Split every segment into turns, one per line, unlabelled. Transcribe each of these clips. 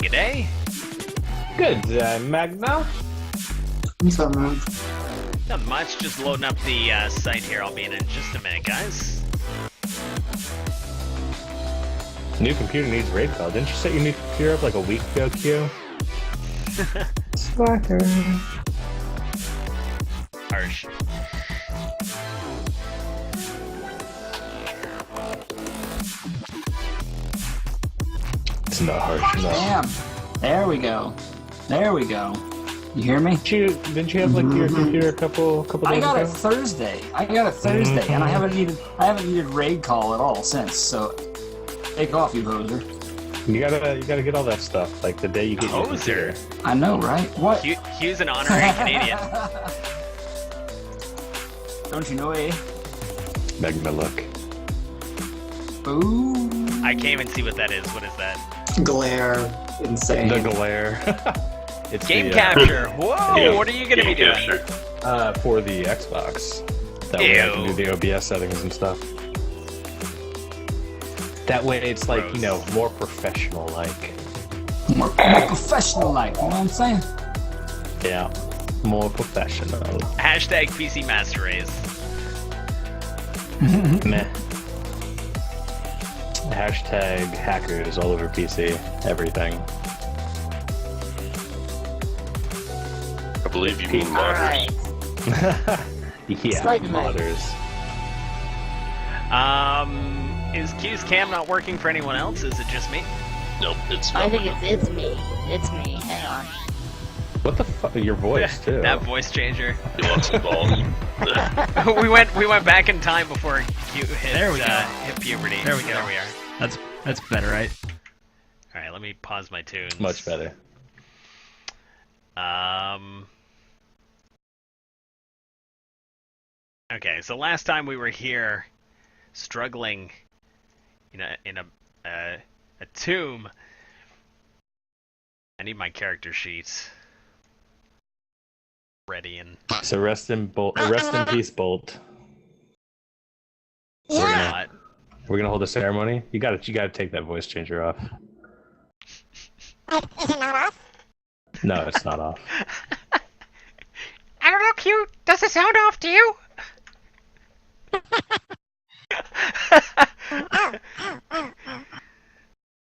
good day.
Good day, Magna.
What's up, man?
Not much, just loading up the site here. I'll be in just a minute, guys.
New computer needs raid call. Didn't you set your new computer up like a week ago, Q? Slacker.
Harsh.
It's not harsh enough.
Damn. There we go. There we go. You hear me?
Didn't you have like your computer a couple days ago?
I got it Thursday. And I haven't needed raid call at all since. So take off, you hoser.
You gotta get all that stuff like the day you get your
Hoser?
computer.
I know, right? What?
Hugh's an honorary Canadian.
Don't you know, eh?
Magna look.
Ooh.
I can't even see what that is. What is that?
Glare, insane.
The glare. It's
Game
the,
capture. Whoa!
Yeah,
What are you gonna be doing?
capture.
For the Xbox. That way I can do the OBS settings and stuff. That way it's like, you know, more professional like.
More professional like, you know what I'm saying?
Yeah. More professional.
Hashtag PC Master Race.
Meh. Hashtag hackers all over PC. Everything.
I believe you mean modders.
Yeah,
Slightly.
modders.
Is Q's cam not working for anyone else? Is it just me?
Nope, it's
I
not.
think it's me. It's me. Hang on.
What the fuck? Your voice too.
That voice changer.
He wants some balls.
we went back in time before Q hit,
There we go.
hit puberty.
There we go.
There we are.
That's better, right?
All right, let me pause my tunes.
Much better.
Okay, so last time we were here, struggling in a tomb. I need my character sheet ready and
So rest in peace, Bolt.
not.
We're gonna hold a ceremony. You gotta take that voice changer off.
Is it not off?
No, it's not off.
I don't know, Q. Does it sound off to you?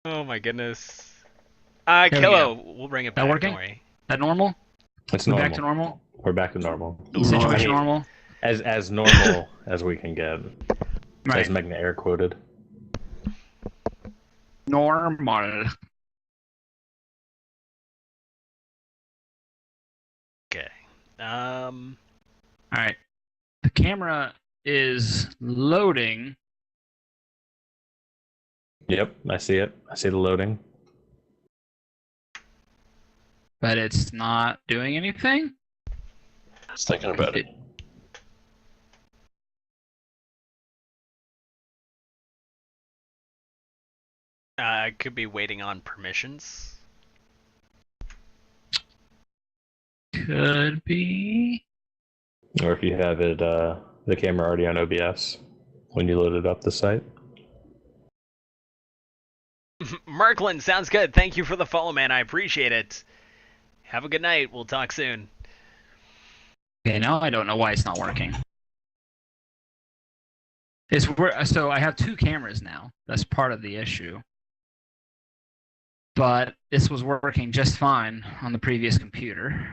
Oh my goodness.
we
Kilo, we'll bring it back.
That working?
Don't worry.
That normal?
It's
We
normal.
back to normal?
We're back to normal.
Situation normal?
As normal as we can get.
Right.
As Megna air quoted.
Normal.
Okay.
Alright. The camera is loading.
Yep, I see it. I see the loading.
But it's not doing anything?
Just thinking about it.
I could be waiting on permissions.
Could be.
Or if you have it, the camera already on OBS when you loaded up the site.
Merklin, sounds good. Thank you for the follow, man. I appreciate it. Have a good night. We'll talk soon.
Okay, now I don't know why it's not working. So I have two cameras now. That's part of the issue. But this was working just fine on the previous computer.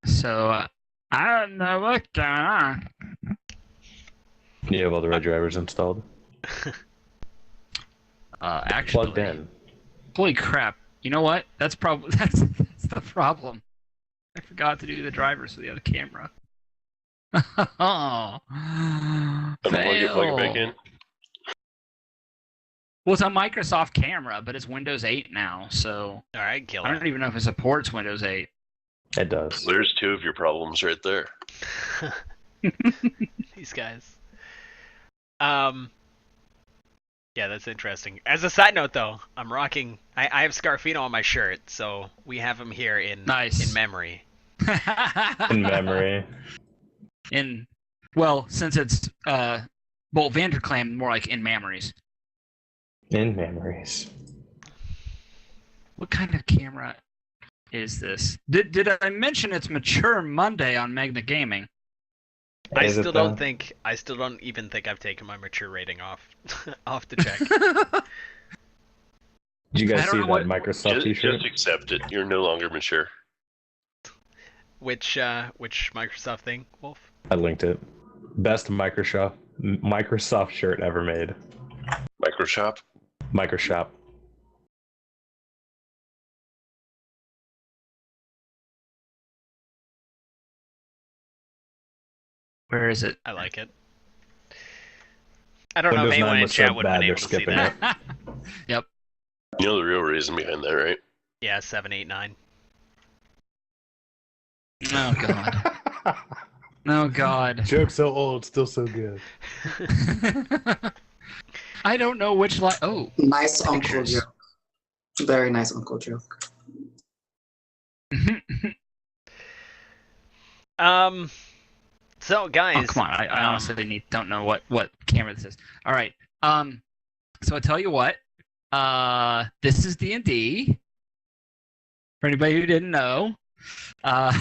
So I don't know what's going on.
You have all the red drivers installed?
Actually,
Plugged in.
holy crap! You know what? That's that's the problem. I forgot to do the drivers for the other camera. Oh,
Plug it
fail.
back in.
Well, it's a Microsoft camera, but it's Windows 8 now, so
All right, kill
I
it.
don't even know if it supports Windows 8.
It does.
There's two of your problems right there.
These guys. Yeah, that's interesting. As a side note, though, I'm rocking. I have Scarfino on my shirt, so we have him here in memory.
In memory.
Well, since it's Bolt Vanderklam, more like in memories.
In memories.
What kind of camera is this? Did I mention it's Mature Monday on MegnaGaming?
I still don't even think I've taken my mature rating off to check.
Did you guys see that Microsoft t-shirt?
Just accept it. You're no longer mature.
Which Microsoft thing, Wolf?
I linked it. Best Microsoft shirt ever made.
Microshop?
Microshop.
Where is it?
I like it. I don't know if anyone in chat would have been able to see that.
Yep.
You know the real reason behind that, right?
Yeah, 789.
Oh god. Oh god.
Joke so old, still so good.
I don't know which line. Oh.
Nice
pictures.
uncle joke. Very nice uncle joke.
So guys,
oh, come on! I honestly don't know what camera this is. All right. So I tell you what. This is D&D. For anybody who didn't know, I'm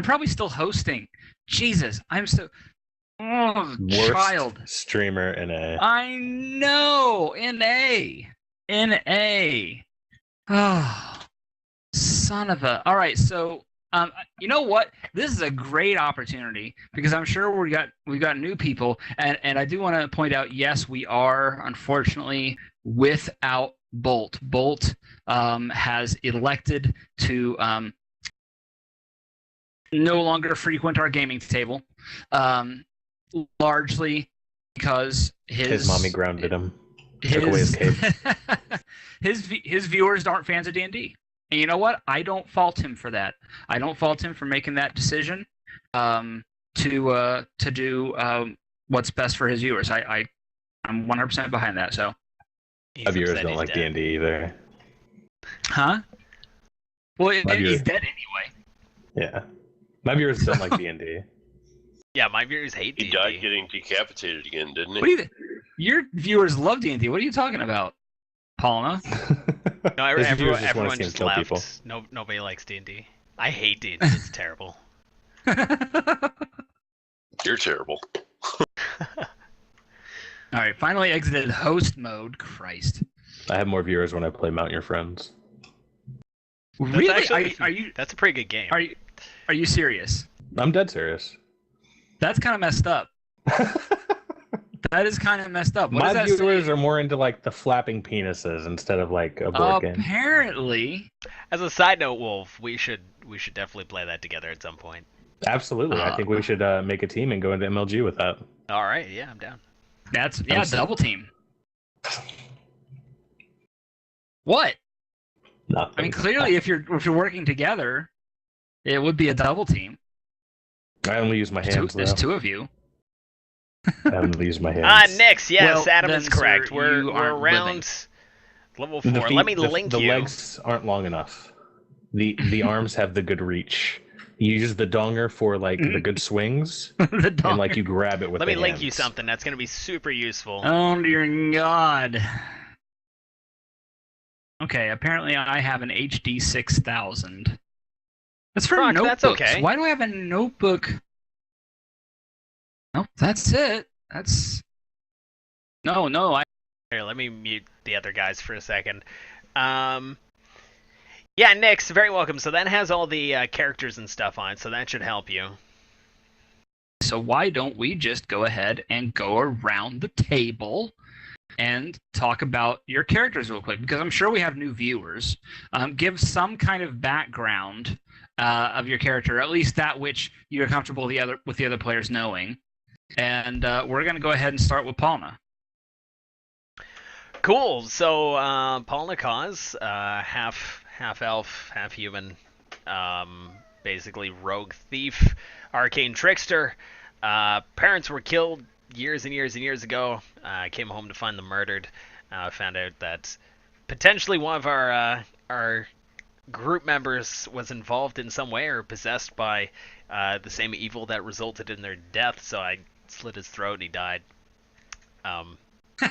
probably still hosting. Jesus, I'm so. Oh,
Worst
child.
Streamer in a.
I know. NA. Oh, son of a. All right, so. You know what? This is a great opportunity because I'm sure we've got new people, and I do want to point out. Yes, we are unfortunately without Bolt. Bolt has elected to no longer frequent our gaming table, largely because
his mommy grounded him. Took away his cape.
his viewers aren't fans of D&D. And you know what? I don't fault him for that. I don't fault him for making that decision to do what's best for his viewers. I'm 100% behind that. So
my viewers don't like D&D either.
Huh? Well, he's dead anyway.
Yeah, my viewers don't like D&D.
Yeah, my viewers hate D&D.
He died getting decapitated again, didn't he?
What do you your viewers love D&D. What are you talking about, Paulina?
No, everyone just left. Nobody likes D&D. I hate D&D. It's terrible.
You're terrible.
All right, finally exited host mode. Christ.
I have more viewers when I play Mount Your Friends.
Really?
Actually,
are you?
That's a pretty good game.
Are you serious?
I'm dead serious.
That's kind of messed up. That is kind of messed up.
My viewers are more into like the flapping penises instead of like a board game.
Apparently.
As a side note, Wolf, we should definitely play that together at some point.
Absolutely. I think we should make a team and go into MLG with that.
All right. Yeah, I'm down.
That's double team. What?
Nothing.
I mean, clearly, if you're working together, it would be a double team.
I only use my hands.
There's two of you.
I only use my hands.
Nix, yes,
Well,
Adam
then,
is correct.
sir,
We're
you aren't
around level 4. Let me link
you.
you.
The legs aren't long enough. The arms have the good reach. You use the donger for like the good swings, and like you grab it with.
Let me link
hands.
you something that's gonna be super useful.
Oh dear God. Okay, apparently I have an HD 6000. That's for notebooks.
That's okay.
Why do I have a notebook? No, that's it. That's no.
Here, let me mute the other guys for a second. Yeah, Nix, very welcome. So that has all the characters and stuff on it, so that should help you.
So why don't we just go ahead and go around the table and talk about your characters real quick? Because I'm sure we have new viewers. Give some kind of background of your character, at least that which you're comfortable with the other players knowing. And we're going to go ahead and start with Palna.
Cool. So Palna Kaz, half elf, half human, basically rogue thief, arcane trickster. Parents were killed years and years and years ago. Came home to find them murdered. Found out that potentially one of our group members was involved in some way or possessed by the same evil that resulted in their death. So I slit his throat and he died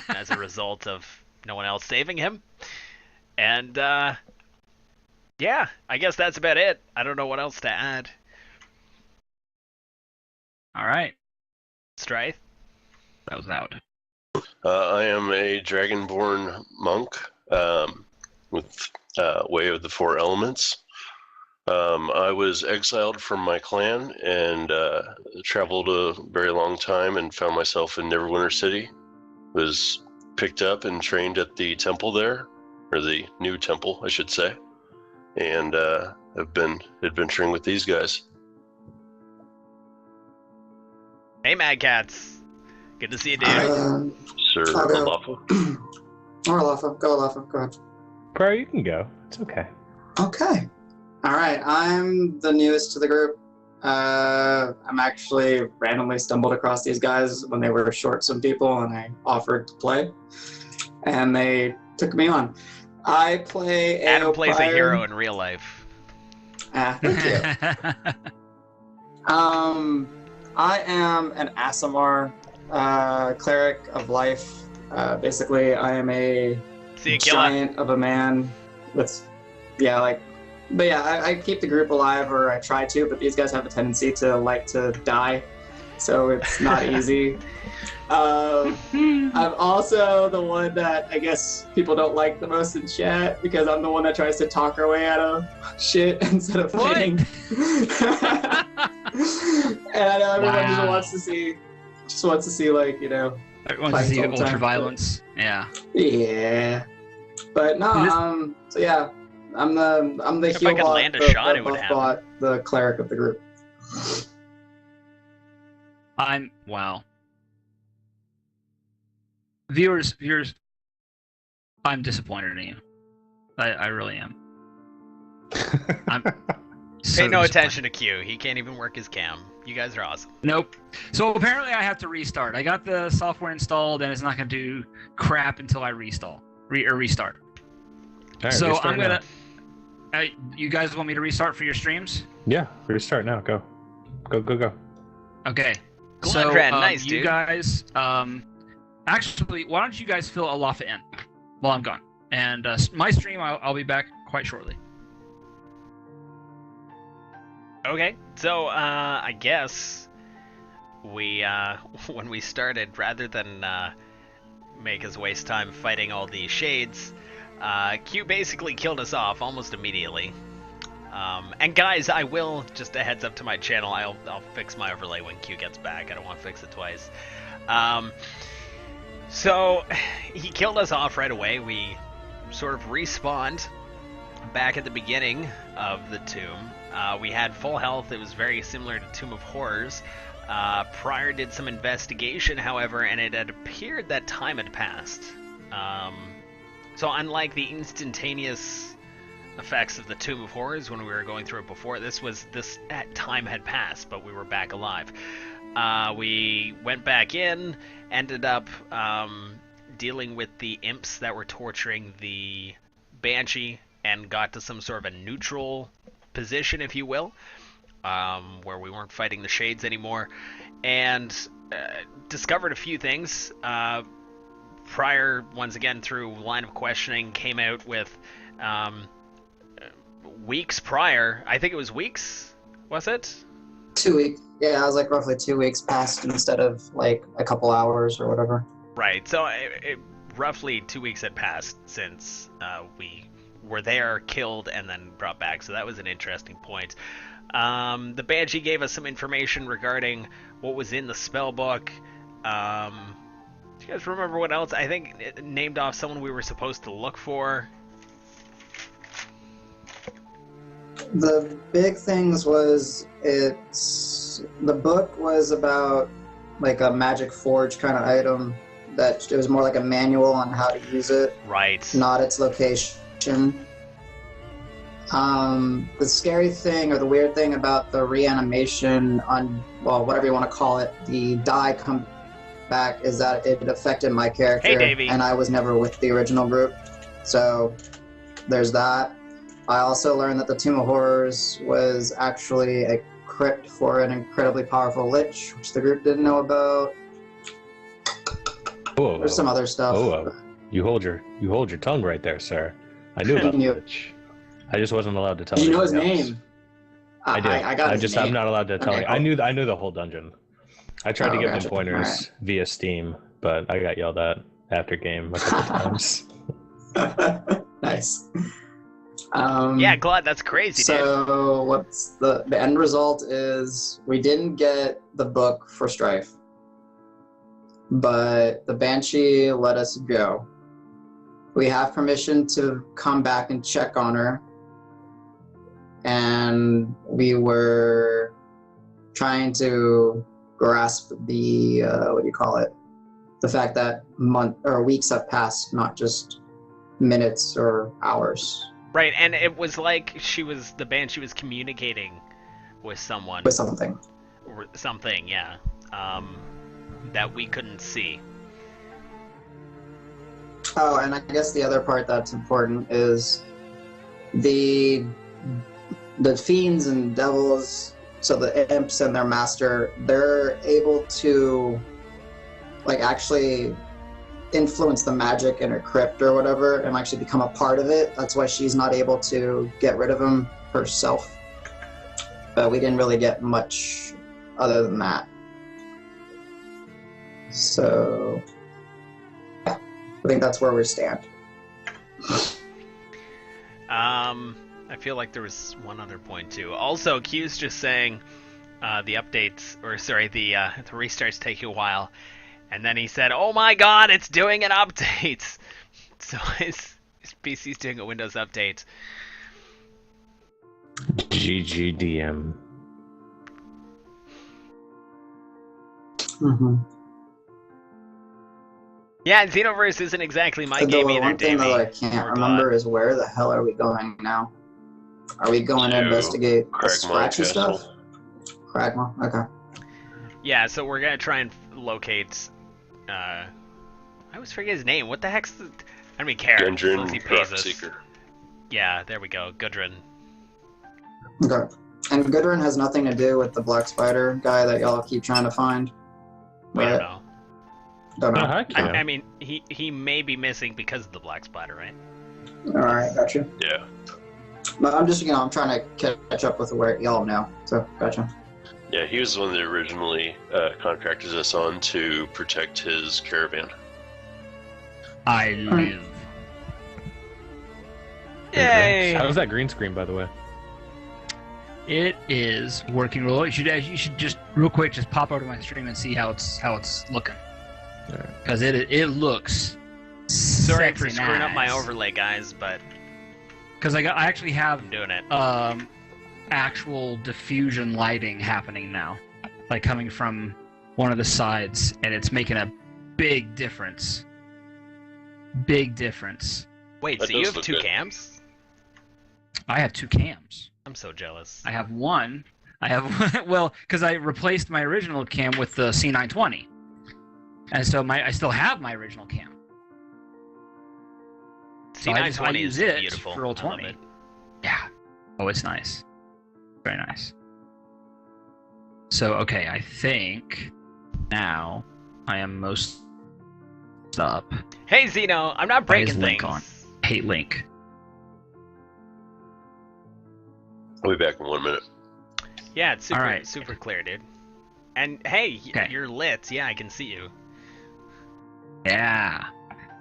as a result of no one else saving him. And yeah, I guess that's about it. I don't know what else to add.
All right.
Strife?
That was out.
I am a dragonborn monk with Way of the Four Elements. I was exiled from my clan and traveled a very long time and found myself in Neverwinter City. Was picked up and trained at the temple there, or the new temple, I should say, and have been adventuring with these guys.
Hey, Mad Cats. Good to see you, dude.
Sir
I'll go.
Olafa.
Or Olafa. Go Olafa. Go ahead.
Bro, you can go. It's okay.
Okay. All right. I'm the newest to the group. I'm actually randomly stumbled across these guys when they were short some people, and I offered to play, and they took me on. I play
Adam plays a
Prior.
hero in real life.
Thank you. I am an Aasimar cleric of life. Basically, I am a
See you, Killa.
giant of a man with, but yeah, I keep the group alive, or I try to, but these guys have a tendency to like to die, so it's not easy. I'm also the one that I guess people don't like the most in chat, because I'm the one that tries to talk our way out of shit instead of fighting. And I know everyone just wants to see like,
Everyone
fights
see
all the time,
ultra violence. Yeah.
yeah. But no, so yeah, I'm the
If
heal
I could
bot,
land a
the
shot, it would
buff
happen.
bot, the cleric of the group.
Wow. Viewers, I'm disappointed in you. I really am. I'm so
Pay no
disappointed.
attention to Q. He can't even work his cam. You guys are awesome.
Nope. So apparently I have to restart. I got the software installed, and it's not going to do crap until I restart.
All right,
So
restart
I'm
now.
gonna. You guys want me to restart for your streams?
Yeah, restart now. Go.
Okay.
Glendran, nice,
you
dude.
guys, actually, why don't you guys fill Olafa in while I'm gone? And my stream, I'll be back quite shortly.
Okay, so I guess we when we started, rather than make us waste time fighting all these shades, Q basically killed us off almost immediately. And guys, I will, just a heads up to my channel, I'll fix my overlay when Q gets back. I don't want to fix it twice. So he killed us off right away. We sort of respawned back at the beginning of the tomb. We had full health. It was very similar to Tomb of Horrors. Prior did some investigation, however, and it had appeared that time had passed. So unlike the instantaneous effects of the Tomb of Horrors when we were going through it before, this time had passed, but we were back alive. We went back in, ended up dealing with the imps that were torturing the Banshee, and got to some sort of a neutral position, if you will, where we weren't fighting the shades anymore, and discovered a few things. Prior, once again, through line of questioning, came out with weeks prior, I think it was weeks, was it?
2 weeks. Yeah, I was like roughly 2 weeks past instead of like a couple hours or whatever.
Right, so roughly 2 weeks had passed since we were there, killed, and then brought back, so that was an interesting point. The Banshee gave us some information regarding what was in the spell book. Do you guys remember what else? I think it named off someone we were supposed to look for.
The big things was the book was about like a magic forge kind of item, that it was more like a manual on how to use it,
Right.
not its location. The scary thing, or the weird thing about the reanimation on, well, whatever you want to call it, the die come back, is that it affected my character.
Hey, Davey.
And I was never with the original group. So there's that. I also learned that the Tomb of Horrors was actually a crypt for an incredibly powerful lich, which the group didn't know about.
Whoa,
There's some other stuff.
You hold your tongue right there, sir. I knew about the
knew.
Lich. I just wasn't allowed to tell.
Did you know his
anybody else.
name?
I did.
I got his name.
I'm not allowed to tell.
Okay,
I
cool.
knew the whole dungeon. I tried to give them
Gotcha.
pointers
Alright.
via Steam, but I got yelled at after game a couple times.
Nice.
Yeah, Glad, that's crazy, dude.
So what's the end result is we didn't get the book for Strife, but the Banshee let us go. We have permission to come back and check on her, and we were trying to grasp the what do you call it? The fact that weeks have passed, not just minutes or hours.
Right, and it was like the Banshee was communicating with someone.
With something.
Or something, yeah. That we couldn't see.
Oh, and I guess the other part that's important is the fiends and devils, so the imps and their master, they're able to like actually influence the magic in her crypt or whatever and actually become a part of it. That's why she's not able to get rid of him herself. But we didn't really get much other than that. So yeah, I think that's where we stand.
I feel like there was one other point too. Also, Q's just saying the updates, or sorry, the restarts take a while. And then he said, "Oh my God, it's doing an update!" So his PC's doing a Windows update.
GGDM.
Mm-hmm.
Yeah, Xenoverse isn't exactly my
The
game either,
one thing
Davey.
that I can't
Or
remember is where the hell are we going now? Are we going to
To
investigate the
Cragmaw
scratchy
Castle.
stuff? Cragmaw? Okay.
Yeah, so we're gonna try and locate. I always forget his name. What the heck's the? I don't even care. As long as he
Gundren
pays us.
Rockseeker.
Yeah, there we go. Gudrun.
Okay. And Gudrun has nothing to do with the Black Spider guy that y'all keep trying to find.
We don't
Right?
know.
Don't know.
Uh-huh, yeah.
I mean, he may be missing because of the Black Spider, right?
Alright, gotcha.
Yeah.
But I'm just, I'm trying to catch up with where y'all know. So, gotcha.
Yeah, he was the one that originally contracted us on to protect his caravan.
I live.
Yay!
How was that green screen, by the way?
It is working real well. You should just real quick just pop over to my stream and see how it's looking. Because it looks
Sorry for
sexy
screwing up my
nice.
overlay, guys, but
Because I actually have
I'm doing it.
actual diffusion lighting happening now, like coming from one of the sides, and it's making a big difference. Big difference.
Wait,
That
so you
does
have
look
two
good.
cams?
I have two cams.
I'm so jealous.
I have one. I have well, because I replaced my original cam with the C920, and so I still have my original cam. So I
C920
use
is
it
beautiful.
for roll
I love
20.
it.
Yeah. Oh, it's nice. Very nice. So, okay, I think now I am most up.
Hey, Zeno, I'm not
Why is
breaking
Link
things.
on? Hate Link.
I'll be back in 1 minute.
Yeah, it's super,
Alright.
super clear, dude. And hey,
Okay.
you're lit. Yeah, I can see you.
Yeah.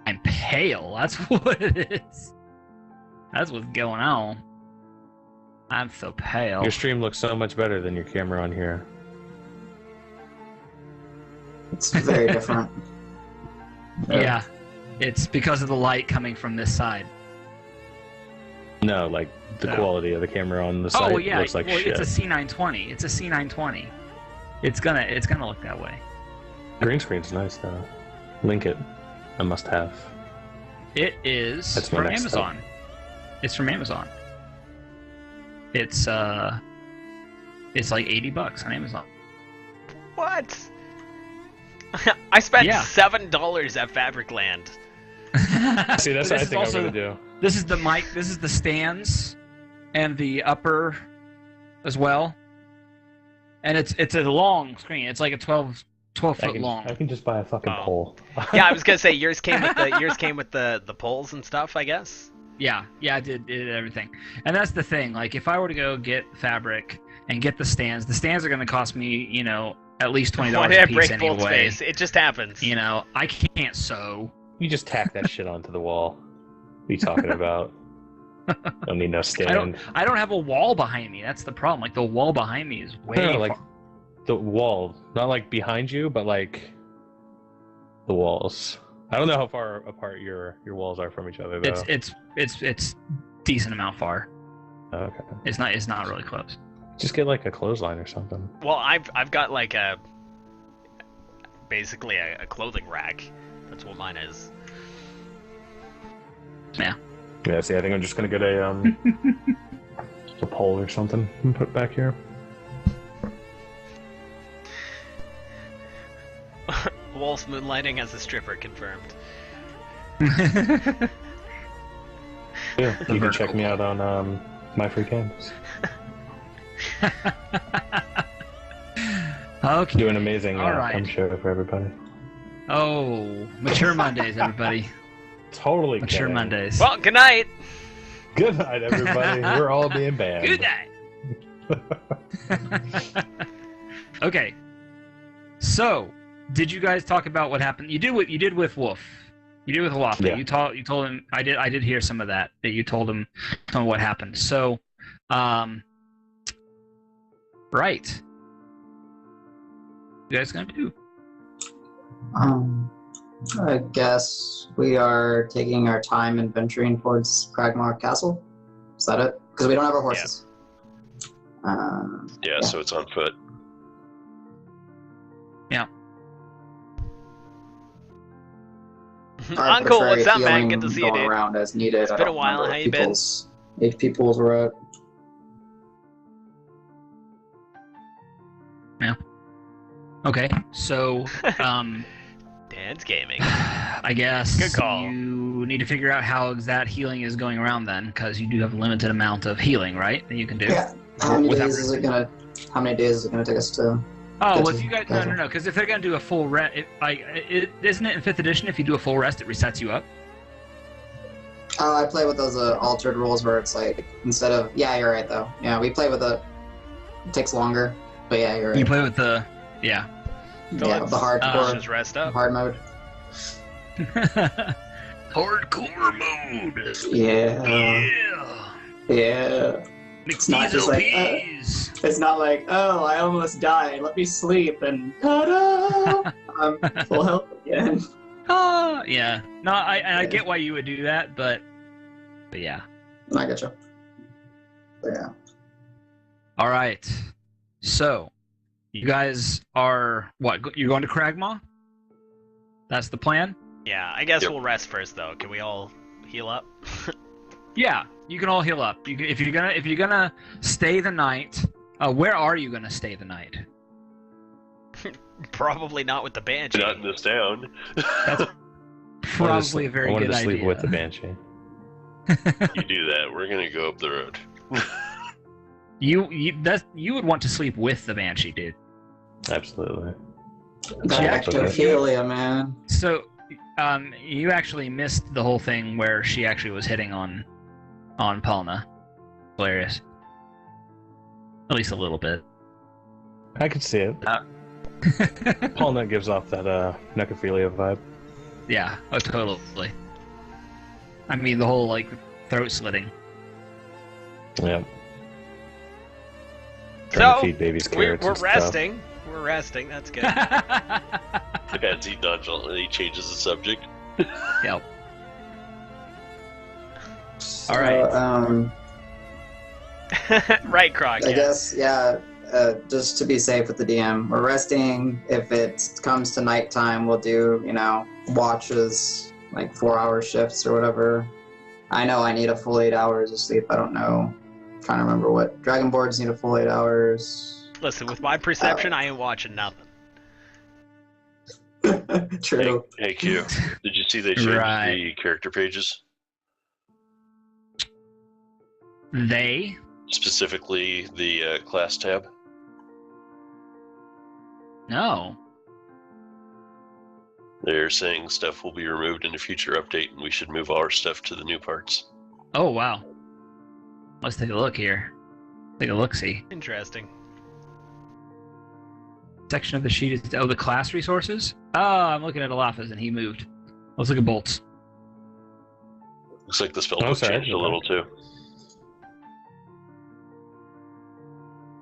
I'm pale. That's what it is. That's what's going on. I'm so pale.
Your stream looks so much better than your camera on here.
It's very different.
Yeah. It's because of the light coming from this side.
No, like the
No.
quality of the camera on the side
Oh yeah,
looks like
well,
shit.
it's a C920. It's a C920. It's gonna look that way.
Green screen's nice though. Link it. I must have.
It is
That's my
from
next
Amazon. It's from Amazon. It's like $80 on Amazon.
What? I spent
Yeah.
$7 at Fabricland.
See, that's
This
what I
is
think I'm
also-
gonna do.
This is the mic. This is the stands, and the upper, as well. And it's a long screen. It's like a 12
I
foot
can,
long.
I can just buy a fucking
Oh.
pole.
Yeah, I was gonna say yours came with the poles and stuff, I guess.
Yeah, I did everything. And that's the thing. Like, if I were to go get fabric and get the stands are going to cost me, at least $20
Why did I
a piece
break
anyway.
Bolt's face? It just happens.
I can't sew.
You just tack that shit onto the wall. What are you talking about? Don't need no stand.
I don't have a wall behind me. That's the problem. Like, the wall behind me is way
No,
far.
like the wall, not like behind you, but like the walls. I don't know how far apart your walls are from each other, though.
It's decent amount far.
Okay.
It's not really close.
Just get like a clothesline or something.
Well, I've got like basically a clothing rack. That's what mine is.
Yeah.
Yeah. See, I think I'm just gonna get a a pole or something and put back here.
Wolf's moonlighting as a stripper confirmed.
Yeah, you can check me out on my free canvas.
Okay.
Do an amazing
All right.
come show for everybody.
Oh, Mature Mondays, everybody.
Totally
Mature
kidding.
Mondays.
Well, good night.
Good night, everybody. We're all being banned.
Good night. Okay. So, did you guys talk about what happened? You did what you did with Wolf. You did with Waffle.
Yeah.
You told him. I did hear some of that. That you told him some of what happened. So, right. What you guys gonna do?
I guess we are taking our time and venturing towards Cragmar Castle. Is that it? Because we don't have our horses.
Yeah, so it's on foot.
Yeah.
Uncle, what's up, man? Good to see you,
going
dude.
around as needed.
It's
I
been a
don't
while.
remember
How you been?
if people's were at.
Yeah. Okay. So,
Dan's gaming.
I guess
Good call.
you need to figure out how that healing is going around then, because you do have a limited amount of healing, right? That you can do.
Yeah. How many
Without
days is it gonna take us to?
Oh,
Get
well, if
to
you guys
Castle.
no, because if they're gonna do a full rest, isn't it in 5th edition? If you do a full rest, it resets you up.
Oh, I play with those altered rules where it's like instead of you're right though. Yeah, we play with it. It takes longer, but yeah, you're right.
You play with the
yeah, the hardcore
Just rest up.
hard mode.
hardcore mode.
Yeah, yeah. It's not just like it's not like I almost died. Let me sleep and ta-da! I'm full health again.
Yeah. No, I get why you would do that, but yeah.
I get you. Yeah.
All right. So, you guys are what? You're going to Cragmaw? That's the plan?
Yeah, I guess
Yep.
we'll rest first, though. Can we all heal up?
Yeah, you can all heal up. If you're gonna stay the night, where are you gonna stay the night?
Probably not with the Banshee.
Not in this town.
That's probably a very
I wanted
good
to sleep
idea.
with the Banshee.
You do that, we're gonna go up the road.
You would want to sleep with the Banshee, dude.
Absolutely.
That ectophilia, man.
So, you actually missed the whole thing where she actually was hitting on Palna. Hilarious. At least a little bit.
I could see it. Paulnut gives off that necrophilia vibe.
Yeah, totally. I mean, the whole like throat slitting.
Yeah. Trying to feed babies
we're
carrots and stuff.
resting. We're resting. That's good.
As he nonchalantly changes the subject.
Yep.
So,
All right.
Right, Croc.
I
Yeah.
guess, just to be safe with the DM, we're resting. If it comes to nighttime, we'll do, watches, like 4-hour shifts or whatever. I know I need a full 8 hours of sleep. I don't know. I'm trying to remember what. Dragon boards need a full 8 hours.
Listen, with my perception, I ain't watching nothing.
True.
Hey Q, did you see they changed
Right.
the character pages?
They?
Specifically the class tab?
No.
They're saying stuff will be removed in a future update and we should move all our stuff to the new parts.
Oh, wow. Let's take a look here. Take a look-see.
Interesting.
Section of the sheet is... Oh, the class resources? Oh, I'm looking at Alafas, and he moved. Let's look at bolts.
Looks like the spellbook changed a little too.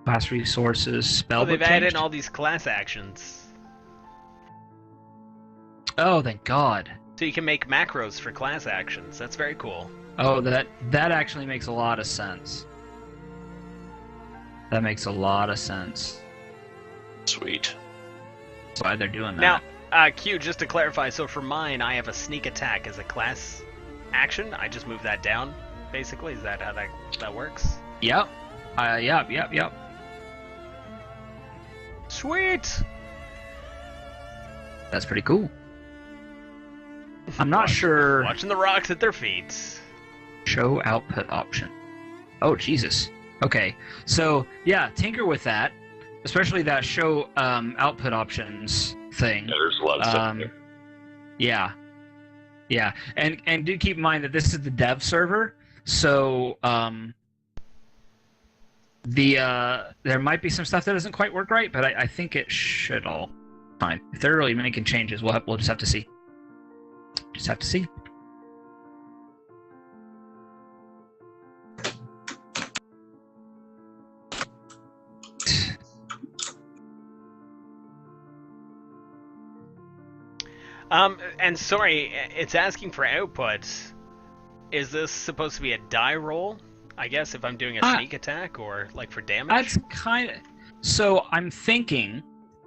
Class resources, spellbook
They've added
changed?
in all these class actions.
Oh, thank God.
So you can make macros for class actions. That's very cool.
Oh, that actually makes a lot of sense. That makes a lot of sense.
Sweet.
That's why they're doing that.
Now, Q, just to clarify, so for mine, I have a sneak attack as a class action. I just move that down, basically. Is that how that works?
Yep. Yep.
Sweet!
That's pretty cool. I'm not sure...
Watching the rocks at their feet.
Show output option. Oh, Jesus. Okay. So, yeah, tinker with that. Especially that show output options thing.
Yeah, there's a lot of stuff there.
Yeah. Yeah. And do keep in mind that this is the dev server, so there might be some stuff that doesn't quite work right, but I think it should all fine. If they're really making changes, we'll just have to see. Just have to see.
And sorry, it's asking for output. Is this supposed to be a die roll? I guess if I'm doing a sneak attack or like for damage?
That's kind of... So I'm thinking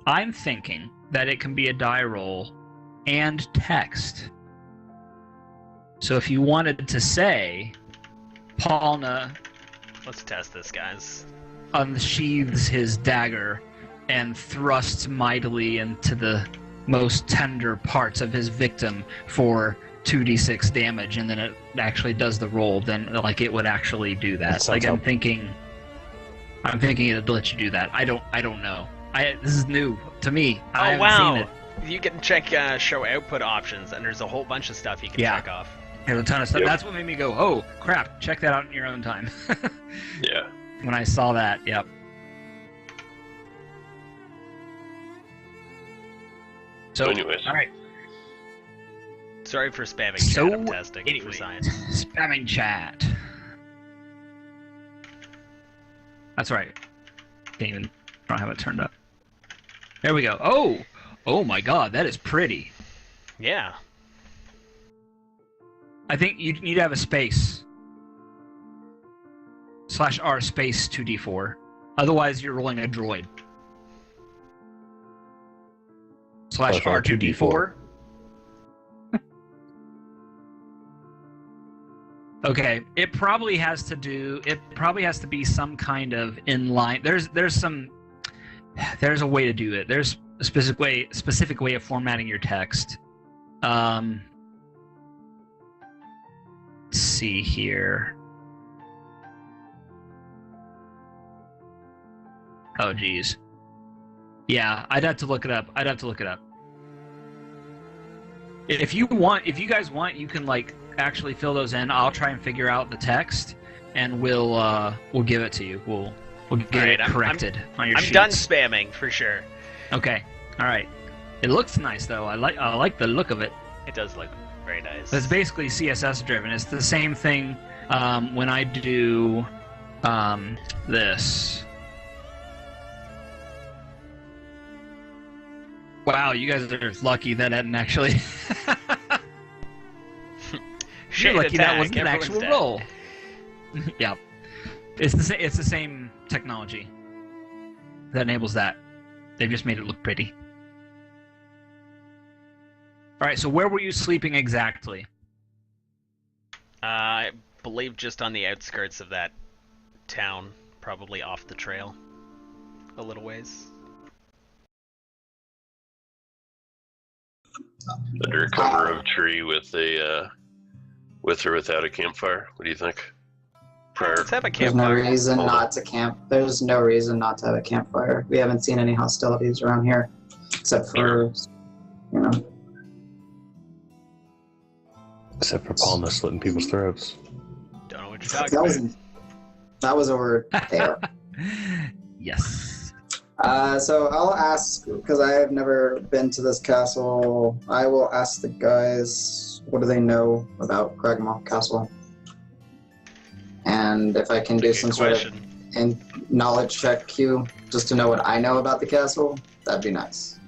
that it can be a die roll and text. So if you wanted to say, Palna...
Let's test this, guys.
Unsheathes his dagger and thrusts mightily into the most tender parts of his victim for 2d6 damage, and then it actually does the roll, then like it would actually do that. Like I'm thinking it'd let you do that. I don't know. This is new to me. I haven't seen it.
You can check show output options, and there's a whole bunch of stuff you can check off.
There's a ton of stuff. Yep. That's what made me go, oh crap! Check that out in your own time.
Yeah.
When I saw that, yep. So,
anyways.
all right.
Sorry for spamming chat. I'm testing for science.
Spamming chat. That's right. I don't have it turned up. There we go. Oh my God, that is pretty.
Yeah.
I think you need to have a space. /R space 2d4. Otherwise, you're rolling a droid. /R 2d4. Okay, it probably has to be some kind of inline. There's a way to do it. There's a specific way of formatting your text. Let's see here. Oh geez. Yeah, I'd have to look it up. If you guys want, you can like actually fill those in. I'll try and figure out the text, and we'll give it to you. We'll get it corrected on your sheets.
I'm done spamming for sure.
Okay, all right. It looks nice though. I like the look of it.
It does look very nice.
It's basically CSS driven. It's the same thing when I do this. Wow, you guys are lucky that didn't actually. You're lucky that wasn't an actual roll. Yeah, it's the same technology that enables that. They've just made it look pretty. All right, so where were you sleeping exactly?
I believe just on the outskirts of that town, probably off the trail, a little ways.
Under a cover of a tree with or without a campfire. What do you think?
Let's have a
There's
campfire.
no reason not to camp. There's no reason not to have a campfire. We haven't seen any hostilities around here, except for,
Except for Palma slitting people's throats.
Don't you talking
That
about?
was over there.
Yes.
So I'll ask, because I have never been to this castle, I will ask the guys, what do they know about Cragmaw Castle? And if I can do
Good
some sort of
question.
knowledge check Q, just to know what I know about the castle, that'd be nice.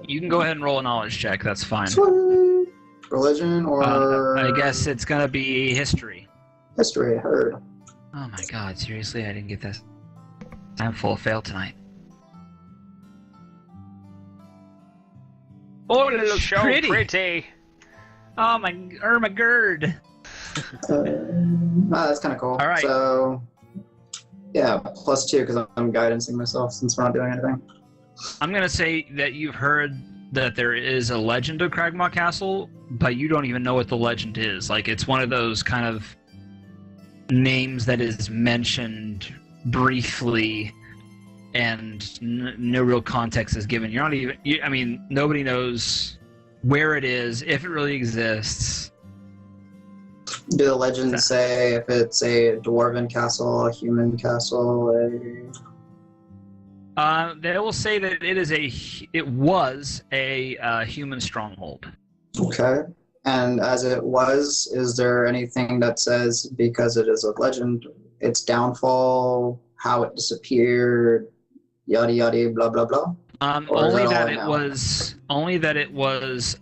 You can go ahead and roll a knowledge check. That's fine.
Sweet. Religion or...
I guess it's gonna be history.
History, heard.
Oh my god, seriously, I didn't get this. I'm full of fail tonight. Oh, it looks
So pretty.
Oh my, Ermagerd.
That's kind of cool.
All right.
So, yeah, +2 because I'm guidancing myself since we're not doing anything.
I'm gonna say that you've heard that there is a legend of Cragmaw Castle, but you don't even know what the legend is. Like, it's one of those kind of names that is mentioned briefly, and no real context is given. You're not even. I mean, nobody knows where it is, if it really exists.
Do the legends say if it's a dwarven castle, a human castle,
They will say that it was a human stronghold.
Okay. And as it was, is there anything that says because it is a legend, its downfall, how it disappeared, yada yada, blah blah blah?
Only that it was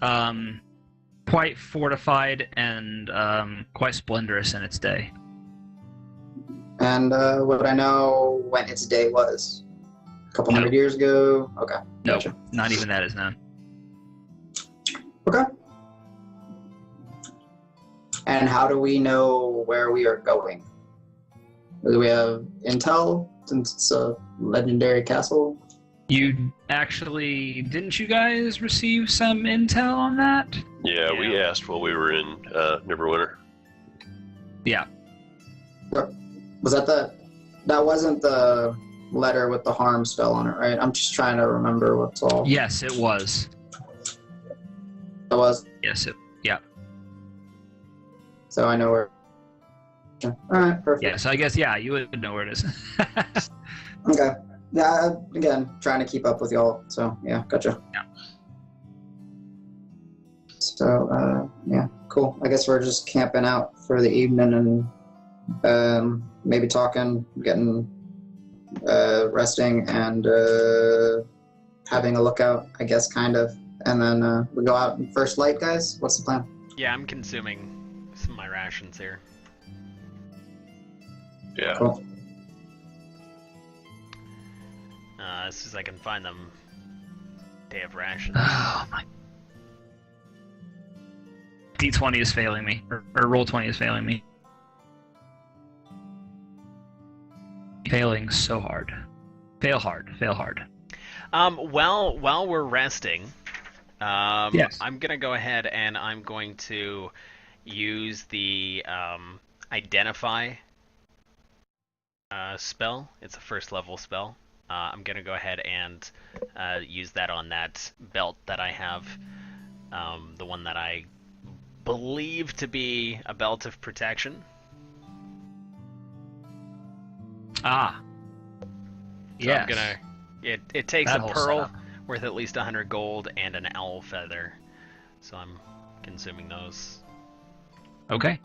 quite fortified and quite splendorous in its day.
And would I know when its day was? A couple hundred years ago? Okay.
No,
Gotcha.
not even that is known.
Okay. And how do we know where we are going? Do we have intel since it's a legendary castle?
Didn't you guys receive some intel on that?
Yeah, we asked while we were in Neverwinter.
Yeah.
Was that that wasn't the letter with the harm spell on it, right? I'm just trying to remember what's all.
Yes, it was.
It was.
Yes, yeah.
So I know where. All right, perfect.
Yeah, so I guess, yeah, you would know where it is.
Okay. Yeah, again, trying to keep up with y'all. So, yeah, gotcha.
Yeah.
So, yeah, cool. I guess we're just camping out for the evening and maybe talking, getting, resting, and having a lookout, I guess, kind of. And then we go out in first light, guys. What's the plan?
Yeah, I'm consuming some of my rations here.
Yeah.
Cool.
As soon as I can find them. Day of rations.
Oh my. D20 is failing me, or roll 20 is failing me. Failing so hard. Fail hard.
While we're resting,
yes.
I'm gonna go ahead and I'm going to use the identify spell. It's a first level spell. I'm gonna go ahead and use that on that belt that I have, the one that I believe to be a belt of protection.
Ah.
So
Yes.
I'm gonna. It takes
That
a
whole
pearl
setup.
worth at least 100 gold and an owl feather, so I'm consuming those.
Okay.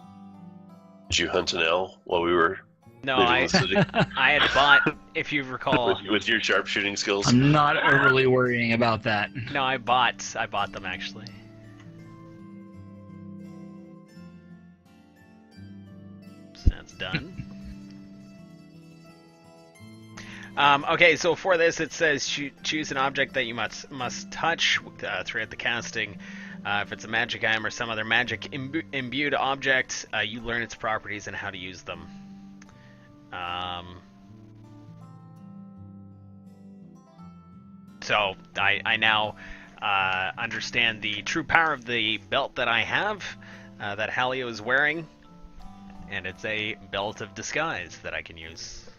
Did you hunt an owl while we were
No,
leaving
I
the city?
I had bought, if you recall.
with your sharpshooting skills?
I'm not overly worrying about that.
No, I bought them actually. So that's done. Okay, so for this it says choose an object that you must touch throughout the casting. If it's a magic item or some other magic imbued object, you learn its properties and how to use them. So I now understand the true power of the belt that I have, that Halio is wearing, and it's a belt of disguise that I can use.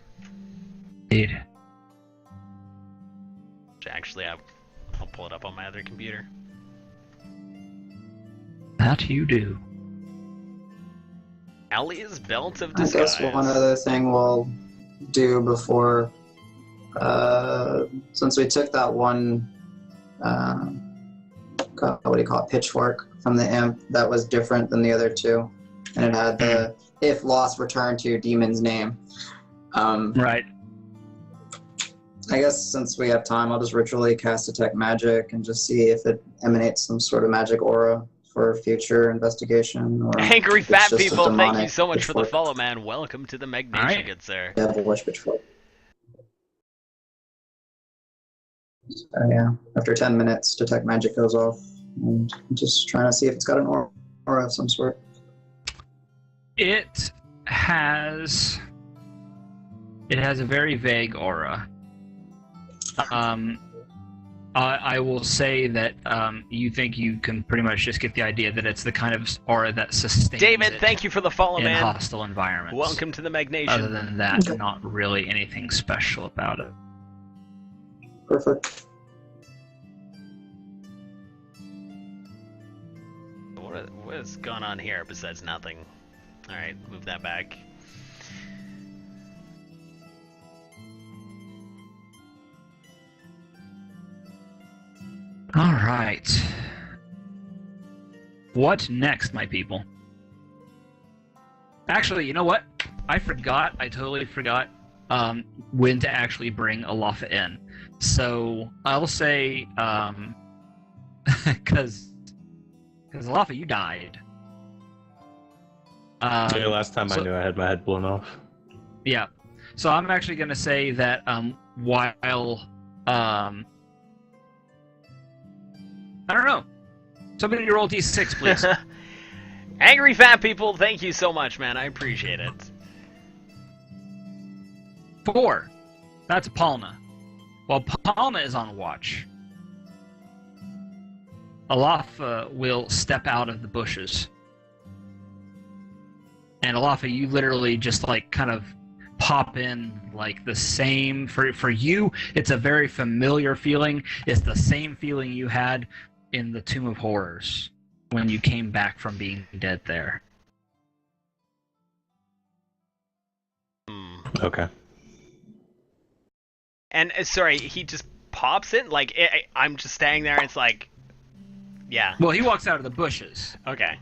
Indeed.
Which actually, I'll pull it up on my other computer.
That you do.
Ellie's Belt of
I
Disguise.
guess one other thing we'll do before, since we took that one, what do you call it, pitchfork from the imp that was different than the other two, and it had the if lost, return to your demon's name.
Right.
I guess since we have time, I'll just ritually cast Detect Magic and just see if it emanates some sort of magic aura for future investigation. Or
Angry
if it's
Fat
just a
People, thank you
demonic
so much for the
pitchfork.
follow, man. Welcome to the Meg Nation,
Alright.
good sir.
Devilish pitchfork. So, yeah, after 10 minutes, Detect Magic goes off. And I'm just trying to see if it's got an aura of some sort.
It has a very vague aura. I will say that you think you can pretty much just get the idea that it's the kind of aura that sustains
David,
it
thank you for the follow,
in
man.
hostile environments.
Welcome to the Meg Nation.
Other than that, not really anything special about it.
Perfect.
What has gone on here besides nothing? Alright, move that back.
All right. What next, my people? Actually, you know what? I totally forgot when to actually bring Alafa in. So I'll say, because Alafa, you died.
The last time I knew I had my head blown off.
Yeah. So I'm actually going to say that while I don't know. Somebody roll d6, please.
Angry Fat People, thank you so much, man. I appreciate it.
4. That's Palna. While Palna is on watch, Alafa will step out of the bushes. And Alafa, you literally just like kind of pop in like the same for you. It's a very familiar feeling. It's the same feeling you had in the Tomb of Horrors when you came back from being dead there.
Okay.
And sorry, he just pops in? Like, I'm just standing there and it's like, yeah.
Well, he walks out of the bushes.
Okay.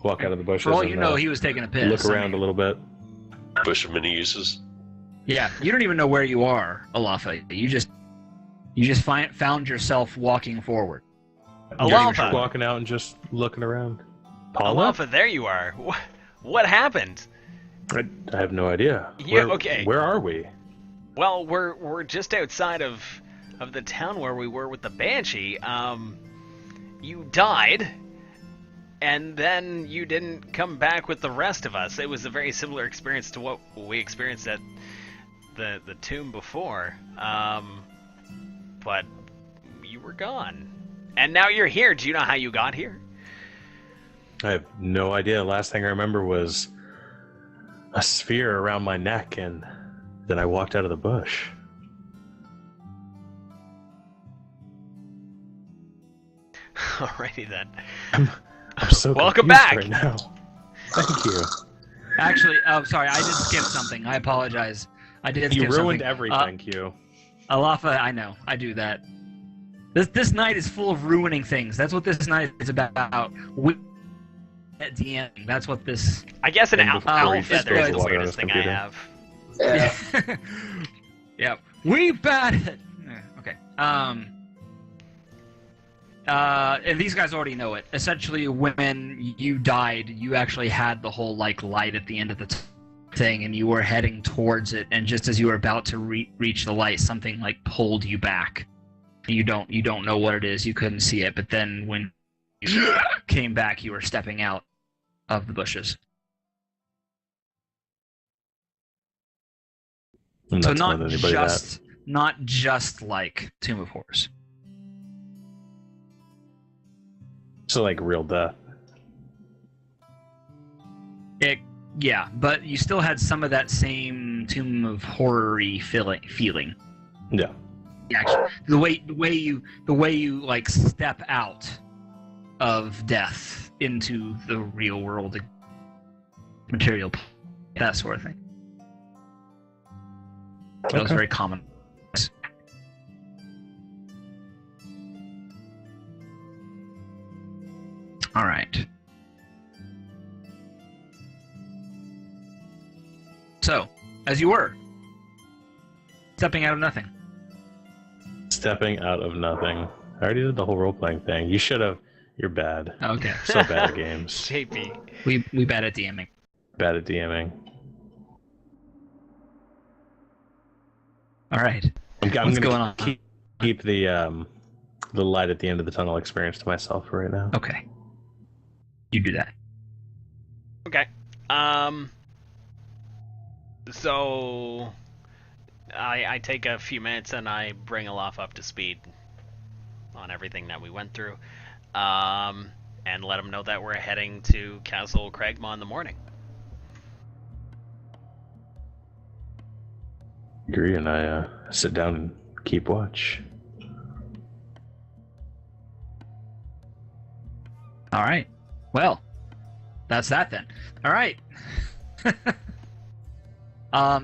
Walk out of the bushes.
For all
and,
you know, he was taking a piss.
look around a little bit.
Bush of many uses.
Yeah, you don't even know where you are, Alafa. You just found yourself walking forward.
Alafa.
Walking out and just looking around. Paula?
Alafa, there you are. What happened?
I have no idea.
Okay.
Where are we?
Well, we're just outside of the town where we were with the Banshee. You died, and then you didn't come back with the rest of us. It was a very similar experience to what we experienced at the tomb before. But you were gone. And now you're here. Do you know how you got here?
I have no idea. Last thing I remember was a sphere around my neck, and then I walked out of the bush.
Alrighty then.
I'm so
Welcome
confused
back.
right now. Thank you.
Actually, sorry, I did skip something. I apologize. I did
You
skip
ruined
something.
everything, Q.
Alafa, I know. I do that. This night is full of ruining things. That's what this night is about. We at DM. That's what this.
I guess an
And
owl
before he
feather
spills
is the
water on
weirdest
his
thing I
computer.
have.
Yeah.
Yeah. We batted. Okay. And these guys already know it. Essentially, when you died, you actually had the whole like light at the end of the thing, and you were heading towards it. And just as you were about to reach the light, something like pulled you back. You don't know what it is. You couldn't see it. But then when you came back, you were stepping out of the bushes.
And
So
that's more
not
than anybody
not just like Tomb of Horrors.
So like real death.
Yeah, but you still had some of that same Tomb of Horror-y feeling.
Yeah.
Actually, the way you like step out of death into the real world, material, that sort of thing. That was very common. All right. So, as you were, stepping out of nothing.
Stepping out of nothing. I already did the whole role-playing thing. You should have. You're bad.
Okay.
So bad at games.
JP.
We bad at DMing.
Bad at DMing.
All right.
I'm
What's
gonna
going on?
Keep the light at the end of the tunnel experience to myself for right now.
Okay. You do that.
Okay. So I take a few minutes and I bring Olaf up to speed on everything that we went through, and let him know that we're heading to Castle Cragmaw in the morning.
Agree, and I sit down and keep watch.
All right. Well, that's that then. All right.
I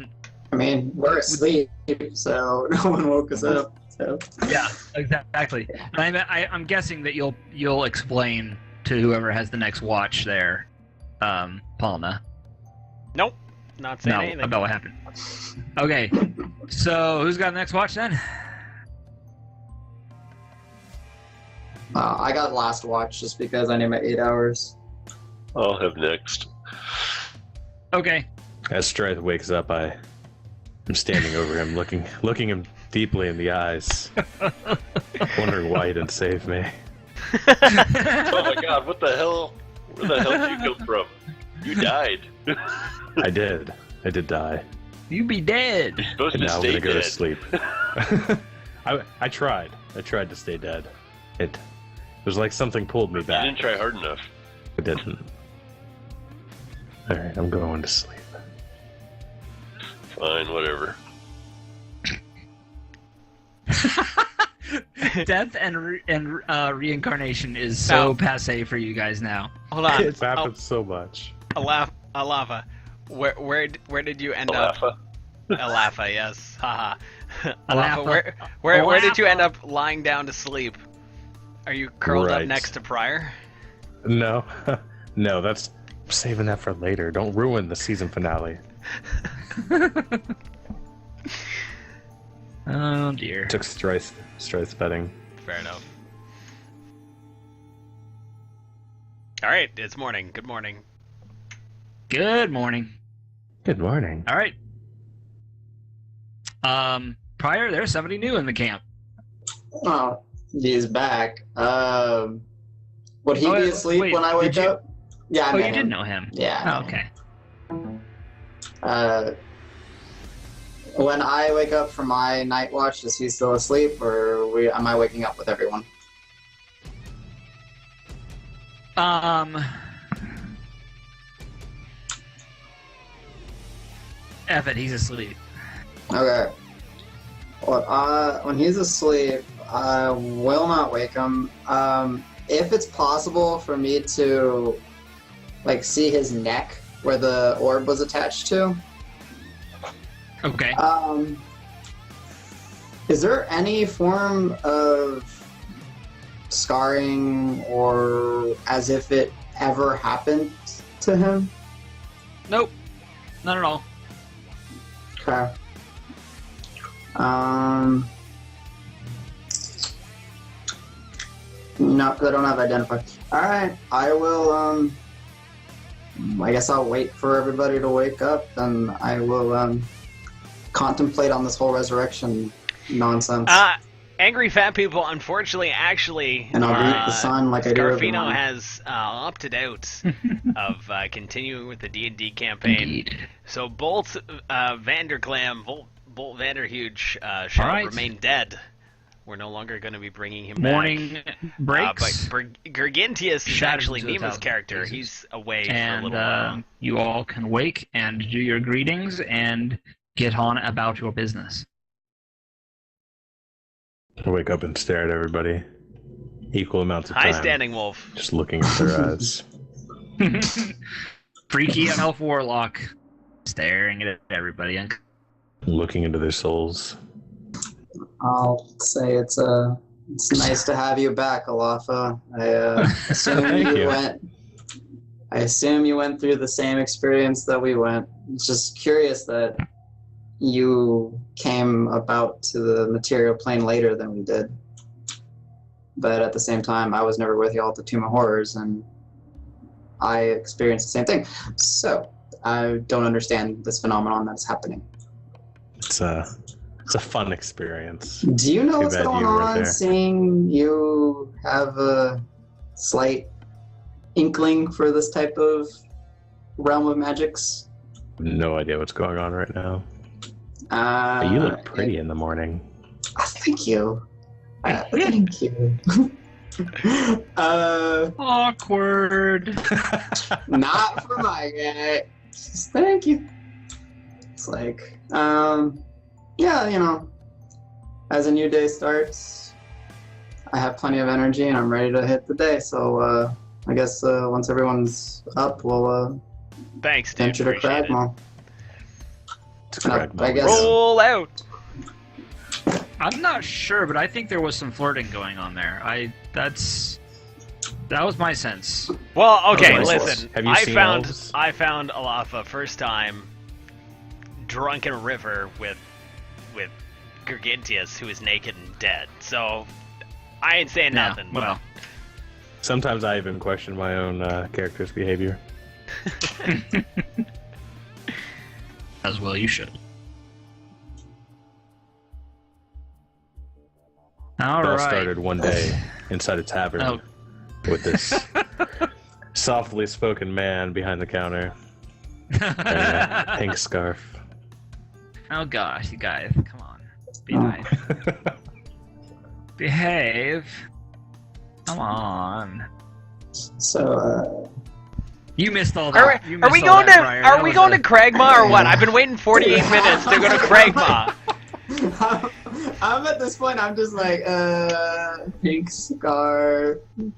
mean, we're asleep, so no one woke us up. So
Yeah, exactly. I'm guessing that you'll explain to whoever has the next watch there, Palma.
Nope, not saying
No,
anything.
about what happened. Okay, so who's got the next watch then?
I got last watch just because I need my 8 hours.
I'll have next.
Okay.
As Strife wakes up, I'm standing over him, looking him deeply in the eyes, wondering why he didn't save me.
Oh my god, what the hell? Where the hell did you come from? You died.
I did die.
You be dead.
You're supposed
And
to
now I'm
stay
gonna go
dead.
to sleep. I tried to stay dead. It was like something pulled me
You
back.
didn't try hard enough.
I didn't. Alright, I'm going to sleep.
Fine, whatever.
Death and reincarnation is so passe for you guys now.
Hold on.
It's happened so much.
Alava, where did you end up?
Alafa.
Alafa, yes. Haha.
Alafa.
Alafa, where did you end up lying down to sleep? Are you curled up
Right.
next to Pryor?
No, no, that's I'm saving that for later. Don't ruin the season finale.
Oh dear.
Took Strife betting.
Fair enough. All right, it's morning. Good morning.
Good morning.
Good morning.
All right. Pryor, there's somebody new in the camp.
Oh, he's back. Would he
Oh,
be asleep
wait,
when I wake
did you-
up? Yeah, I
Oh,
met
you did
him.
know him.
Yeah. I
Oh,
met him.
okay.
When I wake up from my night watch, is he still asleep, or am I waking up with everyone?
F it, he's asleep.
Okay. Well, when he's asleep, I will not wake him. If it's possible for me to, like, see his neck where the orb was attached to,
Okay.
is there any form of scarring or as if it ever happened to him?
Nope. Not at all.
Okay. No, because I don't have identify. Alright, I will, I guess I'll wait for everybody to wake up, and I will, contemplate on this whole resurrection nonsense.
Angry fat people, unfortunately, actually,
And I'll greet the sun like I do every
Scarfino
morning.
has opted out of continuing with the D&D campaign.
Indeed.
So Bolt Vanderglam, Bolt Vanderhuge shall
All right.
remain dead. We're no longer going to be bringing him
Morning
back.
breaks.
But Gergintius is
Shattered
actually
into a
Nima's
thousand
character.
pieces.
He's away for a
And
little while.
you all can wake and do your greetings and get on about your business.
I wake up and stare at everybody. equal amounts of time.
High standing wolf.
Just looking at their eyes.
Freaky elf warlock, staring at everybody.
Looking into their souls.
I'll say it's nice to have you back, Alafa. I assume
Thank you.
I assume you went through the same experience that we went. It's just curious that you came about to the material plane later than we did. But at the same time, I was never with y'all at the Tomb of Horrors, and I experienced the same thing. So I don't understand this phenomenon that's happening.
It's a fun experience.
Do you know
Too
what's
bad
going
you weren't
on?
there.
Seeing you have a slight inkling for this type of realm of magics?
No idea what's going on right now. But you look pretty in the morning.
Thank you. Thank you.
Awkward.
Not for my guy. Just thank you. It's like, yeah, you know, as a new day starts, I have plenty of energy and I'm ready to hit the day. So, I guess once everyone's up, we'll
Thanks, dude.
venture to
Appreciate it.
Cragmaw.
It's correct.
I guess-
Roll out.
I'm not sure, but I think there was some flirting going on there. That was my sense.
Well, okay,
Nice.
listen.
Have you
I
seen
found
elves?
Alafa first time drunk in a river with Gargantius, who is naked and dead. So I ain't saying
Yeah,
nothing.
well,
Sometimes I even question my own character's behavior.
as well you should. All
It all
right.
started one day inside a tavern
Oh.
with this softly spoken man behind the counter wearing a pink scarf.
Oh gosh, you guys, come on, be nice, behave. Come on.
So,
You missed all that.
Are we going to Cragmaw or what? I've been waiting 48 minutes to go to Cragmaw.
I'm at this point, I'm just like, pink scarf.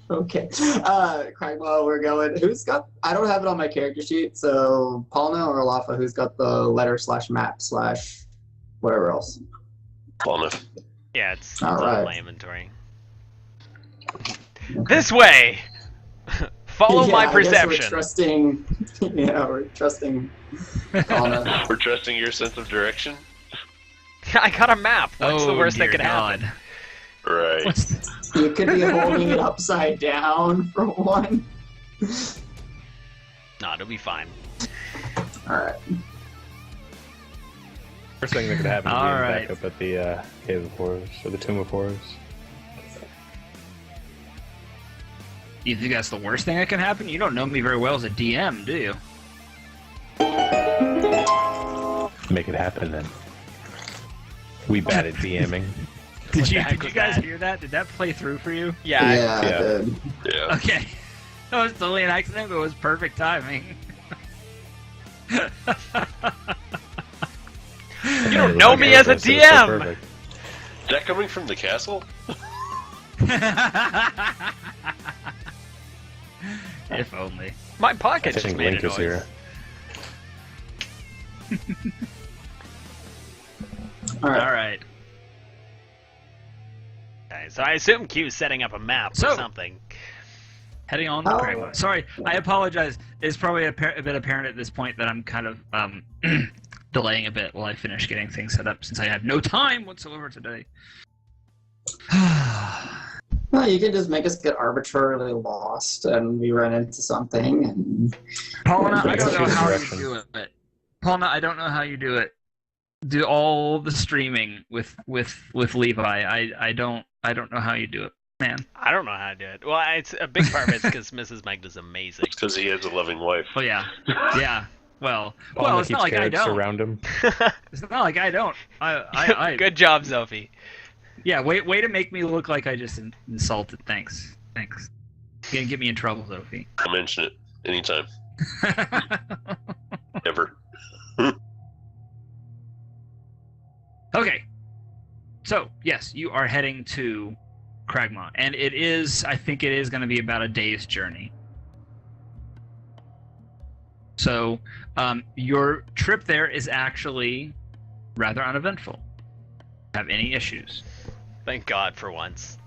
Okay. Cragmaw, we're going. I don't have it on my character sheet, so Palna or Alafa, who's got the letter / map / whatever else?
Plymouth.
Yeah, it's
All
on
right.
my inventory. This way. Follow
Yeah,
my
I guess
perception.
We're trusting. Yeah, we're trusting Palna.
We're trusting your sense of direction.
I got a map. What's the worst that
dear
could happen?
God.
Right.
What's
You could be holding it upside down for one.
No, it'll be fine.
All right.
First thing that could happen is
All
being
right.
back up at the Cave of Horrors, or the Tomb of Horrors.
You think that's the worst thing that can happen? You don't know me very well as a DM, do you?
Make it happen then. We bad at DMing.
Did you
heck was
guys
that?
hear that? Did that play through for you?
Yeah.
Yeah, I
yeah.
did.
Yeah.
Okay. That was totally an accident, but it was perfect timing.
You don't know me as a DM.
Is that coming from the castle?
If only.
My
I
pocket just
think
made
Link
a
is
noise.
here.
All right.
All right.
Okay, so I assume Q's setting up a map
So-
or something.
Heading on to
Oh.
Cragmaw. Sorry, I apologize. It's probably a bit apparent at this point that I'm kind of delaying a bit while I finish getting things set up since I had no time whatsoever today.
Well, you can just make us get arbitrarily lost, and we run into something, and
Paulina, I don't know
Choose
how
direction.
you do it. Paulina, I don't know how you do it. Do all the streaming with Levi. I don't know how you do it, man.
I don't know how to do it. Well, it's a big part of it's because Mrs. Megna's amazing.
Because he has a loving wife.
Oh yeah, yeah. Well,
Paulina
it's not
keeps
like I
carrots
don't.
around him.
It's not like I don't. I
Good job, Sophie.
Yeah, way to make me look like I just insulted. Thanks. You're gonna get me in trouble, Sophie.
I'll mention it anytime. Ever.
Okay. So, yes, you are heading to Cragmaw, and I think it is going to be about a day's journey. So, your trip there is actually rather uneventful. Have any issues?
Thank God for once.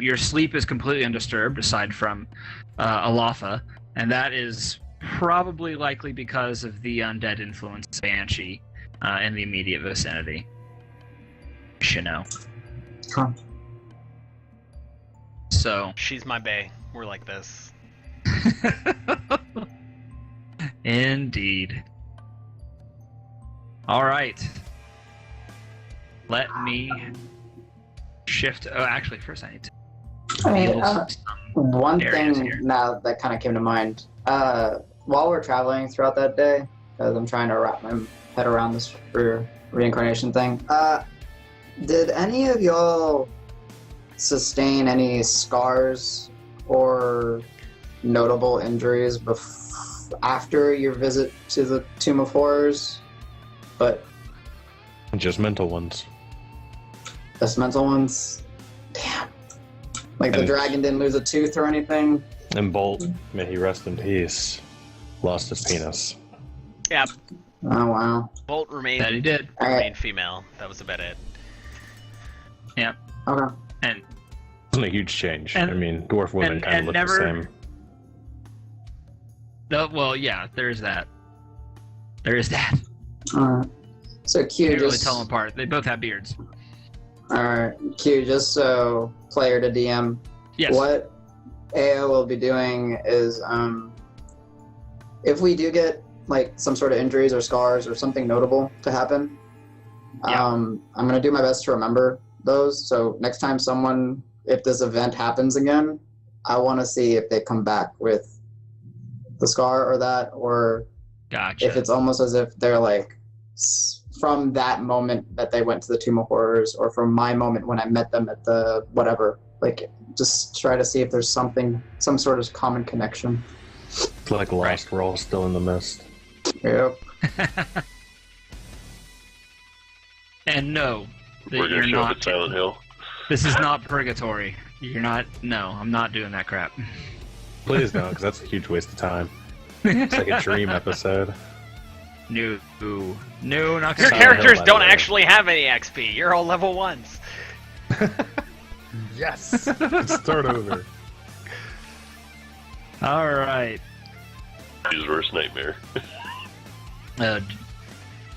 Your sleep is completely undisturbed, aside from Alafa, and that is probably likely because of the undead influence of Banshee in the immediate vicinity. You should know.
Huh.
So.
She's my bae. We're like this.
Indeed. All right. Let me shift. Oh, actually, first I need to.
I mean,
feel some
one
areas
thing
here.
now that kind of came to mind. While we're traveling throughout that day, because I'm trying to wrap my head around this reincarnation thing, did any of y'all sustain any scars or notable injuries after your visit to the Tomb of Horrors? But
Just mental ones.
just mental ones? Damn. Like the
And-
dragon didn't lose a tooth or anything?
And Bolt, may he rest in peace, lost his penis.
Yeah,
Oh, wow.
Bolt
That he
remained
did.
Alright,
female. That was about it.
okay.
And
It wasn't a huge change.
And-
I mean, dwarf women
and-
kind of
and
look
never-
the same.
well, yeah, there's that. There is that.
Alright. So Q,
Can't really
just
tell them apart. They both have beards.
alright. Q, just so player to DM,
Yes.
what AO will be doing is, if we do get like some sort of injuries or scars or something notable to happen,
Yeah.
I'm gonna do my best to remember those. So next time if this event happens again, I want to see if they come back with the scar or that, or
Gotcha.
if it's almost as if they're like from that moment that they went to the Tomb of Horrors, or from my moment when I met them at the whatever. Like, just try to see if there's some sort of common connection.
It's like Lost, we're all still in the mist.
Yep.
And no, that
We're
you're
gonna show up
not.
at Silent Hill.
This is not purgatory. You're not. No, I'm not doing that crap.
Please don't, because that's a huge waste of time. It's like a dream episode.
No, no, not
Your
gonna.
characters
by the
don't
way.
actually have any XP. You're all level 1s.
Yes! Let's start over.
All right.
His worst nightmare.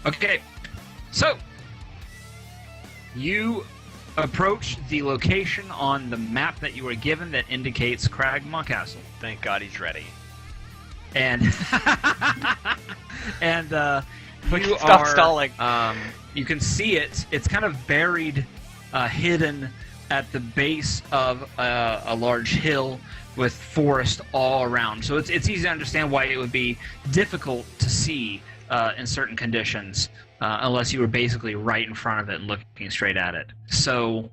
Okay, so you approach the location on the map that you were given that indicates Cragmaw Castle,
Thank God he's ready.
and and you
Stop
are
stalling.
you can see it. It's kind of buried, hidden at the base of a large hill with forest all around. So it's easy to understand why it would be difficult to see in certain conditions, unless you were basically right in front of it and looking straight at it. So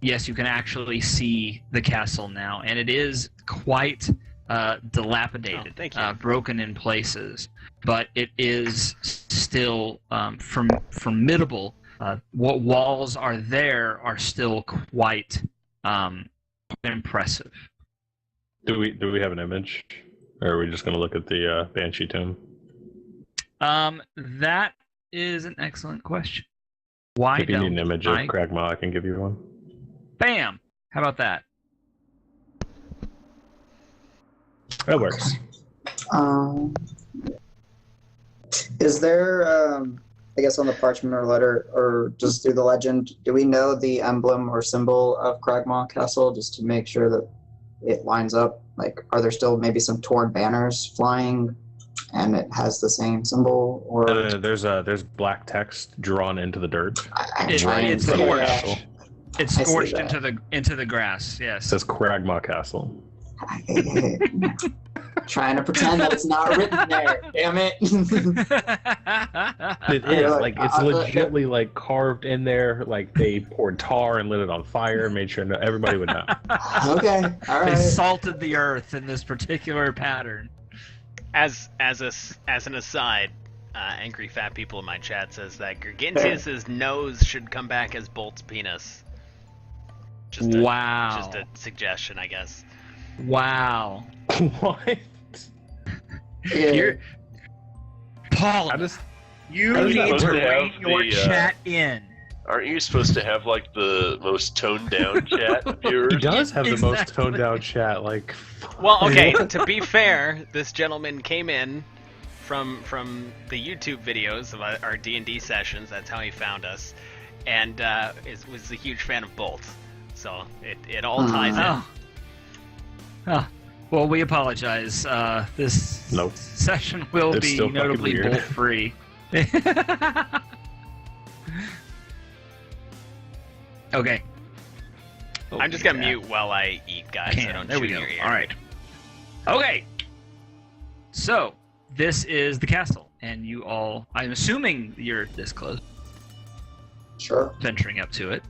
yes, you can actually see the castle now, and it is quite dilapidated,
Oh, thank you.
broken in places, but it is still formidable. What walls are there are still quite impressive.
Do we have an image? Or are we just going to look at the Banshee tomb?
That is an excellent question. Why
If you need
don't
an image of
I?
Cragmaw, I can give you one.
Bam! How about that?
That works.
Is there, I guess on the parchment or letter, or just through the legend, do we know the emblem or symbol of Cragmaw Castle, just to make sure that it lines up? Like, are there still maybe some torn banners flying, and it has the same symbol? Or
There's black text drawn into the dirt.
I'm
It-
trying
it's
to
From the
scorched.
castle.
It's
I see
scorched
that.
into the grass.
It
Yes.
says Cragmaw Castle.
trying to pretend that it's not written there. Damn it!
It
Yeah,
is
like,
like it's legitly like carved in there. Like they poured tar and lit it on fire, and made sure everybody would know.
Okay, all
They
right.
salted the earth in this particular pattern.
As an aside, angry fat people in my chat says that Gargantius's nose should come back as Bolt's penis. Just a suggestion, I guess.
Wow.
What?
You're... Paul, you need to rein your chat in.
Aren't you supposed to have like the most toned down chat of yours?
He does have the most toned down chat. Like,
well, okay. To be fair, this gentleman came in from the YouTube videos of our D&D sessions. That's how he found us, and was a huge fan of Bolt. So it all ties in.
Oh. Well, we apologize. This session will be notably Bolt free. Okay.
I'm just gonna mute while I eat, guys. So don't
there we
shoot
go.
your ear.
All right. Okay. So this is the castle, and you all. I'm assuming you're this close.
Sure.
Venturing up to it.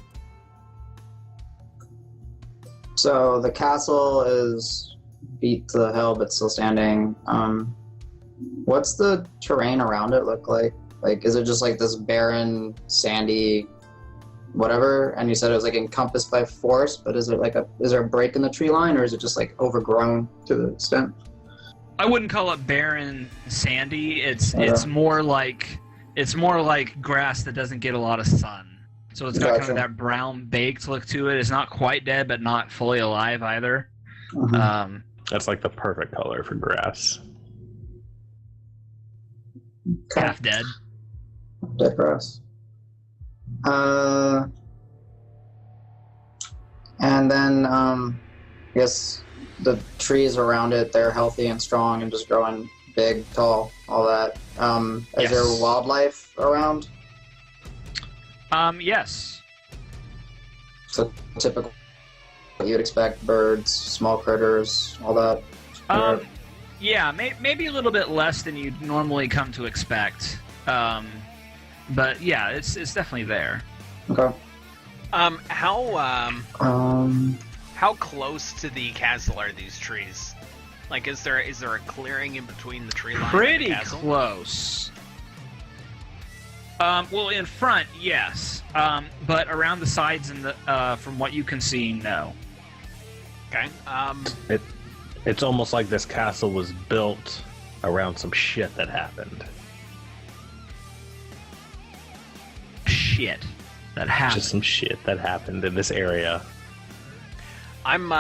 So the castle is beat to hell, but still standing. What's the terrain around it look like? Like, is it just like this barren, sandy, whatever? And you said it was like encompassed by forest, but is there a break in the tree line, or is it just like overgrown to the extent?
I wouldn't call it barren, sandy. It's more like grass that doesn't get a lot of sun. So it's got kind of that brown baked look to it. It's not quite dead, but not fully alive either.
Mm-hmm.
That's like the perfect color for grass.
Half dead.
Dead grass. And then I guess the trees around it, they're healthy and strong and just growing big, tall, all that. Is there wildlife around?
Yes.
So typical, what you'd expect: birds, small critters, all that.
Yeah, maybe a little bit less than you'd normally come to expect. But yeah, it's definitely there.
Okay.
How close to the castle are these trees? Like, is there a clearing in between the tree line
Pretty
and the castle?
Close. Well, in front, yes. But around the sides and from what you can see, no.
Okay.
It's almost like this castle was built around some shit that happened.
Shit that happened.
Just some shit that happened in this area.
I'm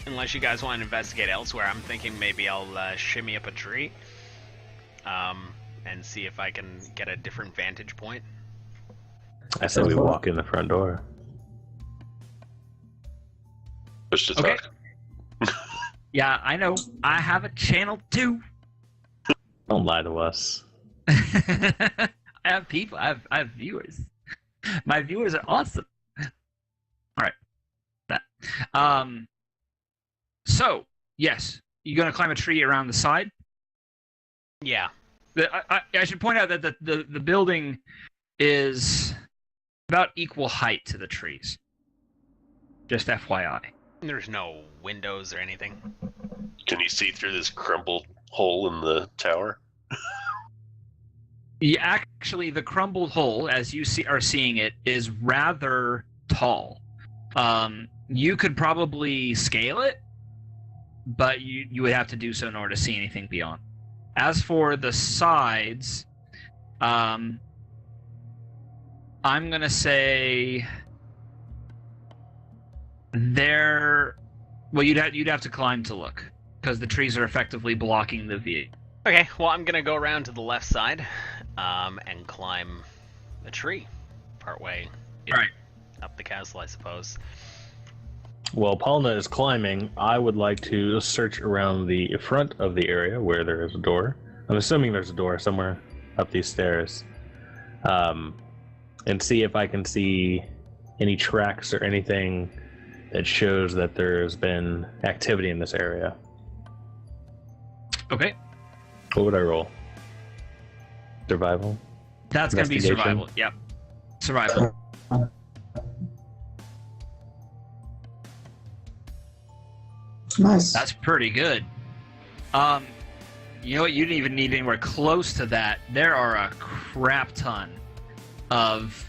unless you guys want to investigate elsewhere, I'm thinking maybe I'll shimmy up a tree, and see if I can get a different vantage point.
I said we walk in the front door.
Push to talk.
Yeah, I know. I have a channel too.
Don't lie to us.
I have people. I have viewers. My viewers are awesome. All right. That. So yes, you gonna climb a tree around the side?
Yeah.
I should point out that the building is about equal height to the trees. Just FYI.
There's no windows or anything.
Can you see through this crumbled hole in the tower?
Yeah, actually, the crumbled hole, as you are seeing it, is rather tall. You could probably scale it, but you would have to do so in order to see anything beyond. As for the sides, I'm gonna say they're you'd have to climb to look because the trees are effectively blocking the view.
Okay, well I'm gonna go around to the left side, and climb a tree, partway up the castle, I suppose.
While Palna is climbing, I would like to search around the front of the area where there is a door. I'm assuming there's a door somewhere up these stairs. And see if I can see any tracks or anything that shows that there's been activity in this area.
Okay.
What would I roll? Survival?
That's going to be survival. Yep. Survival.
Nice.
That's pretty good. You know what? You didn't even need anywhere close to that. There are a crap ton of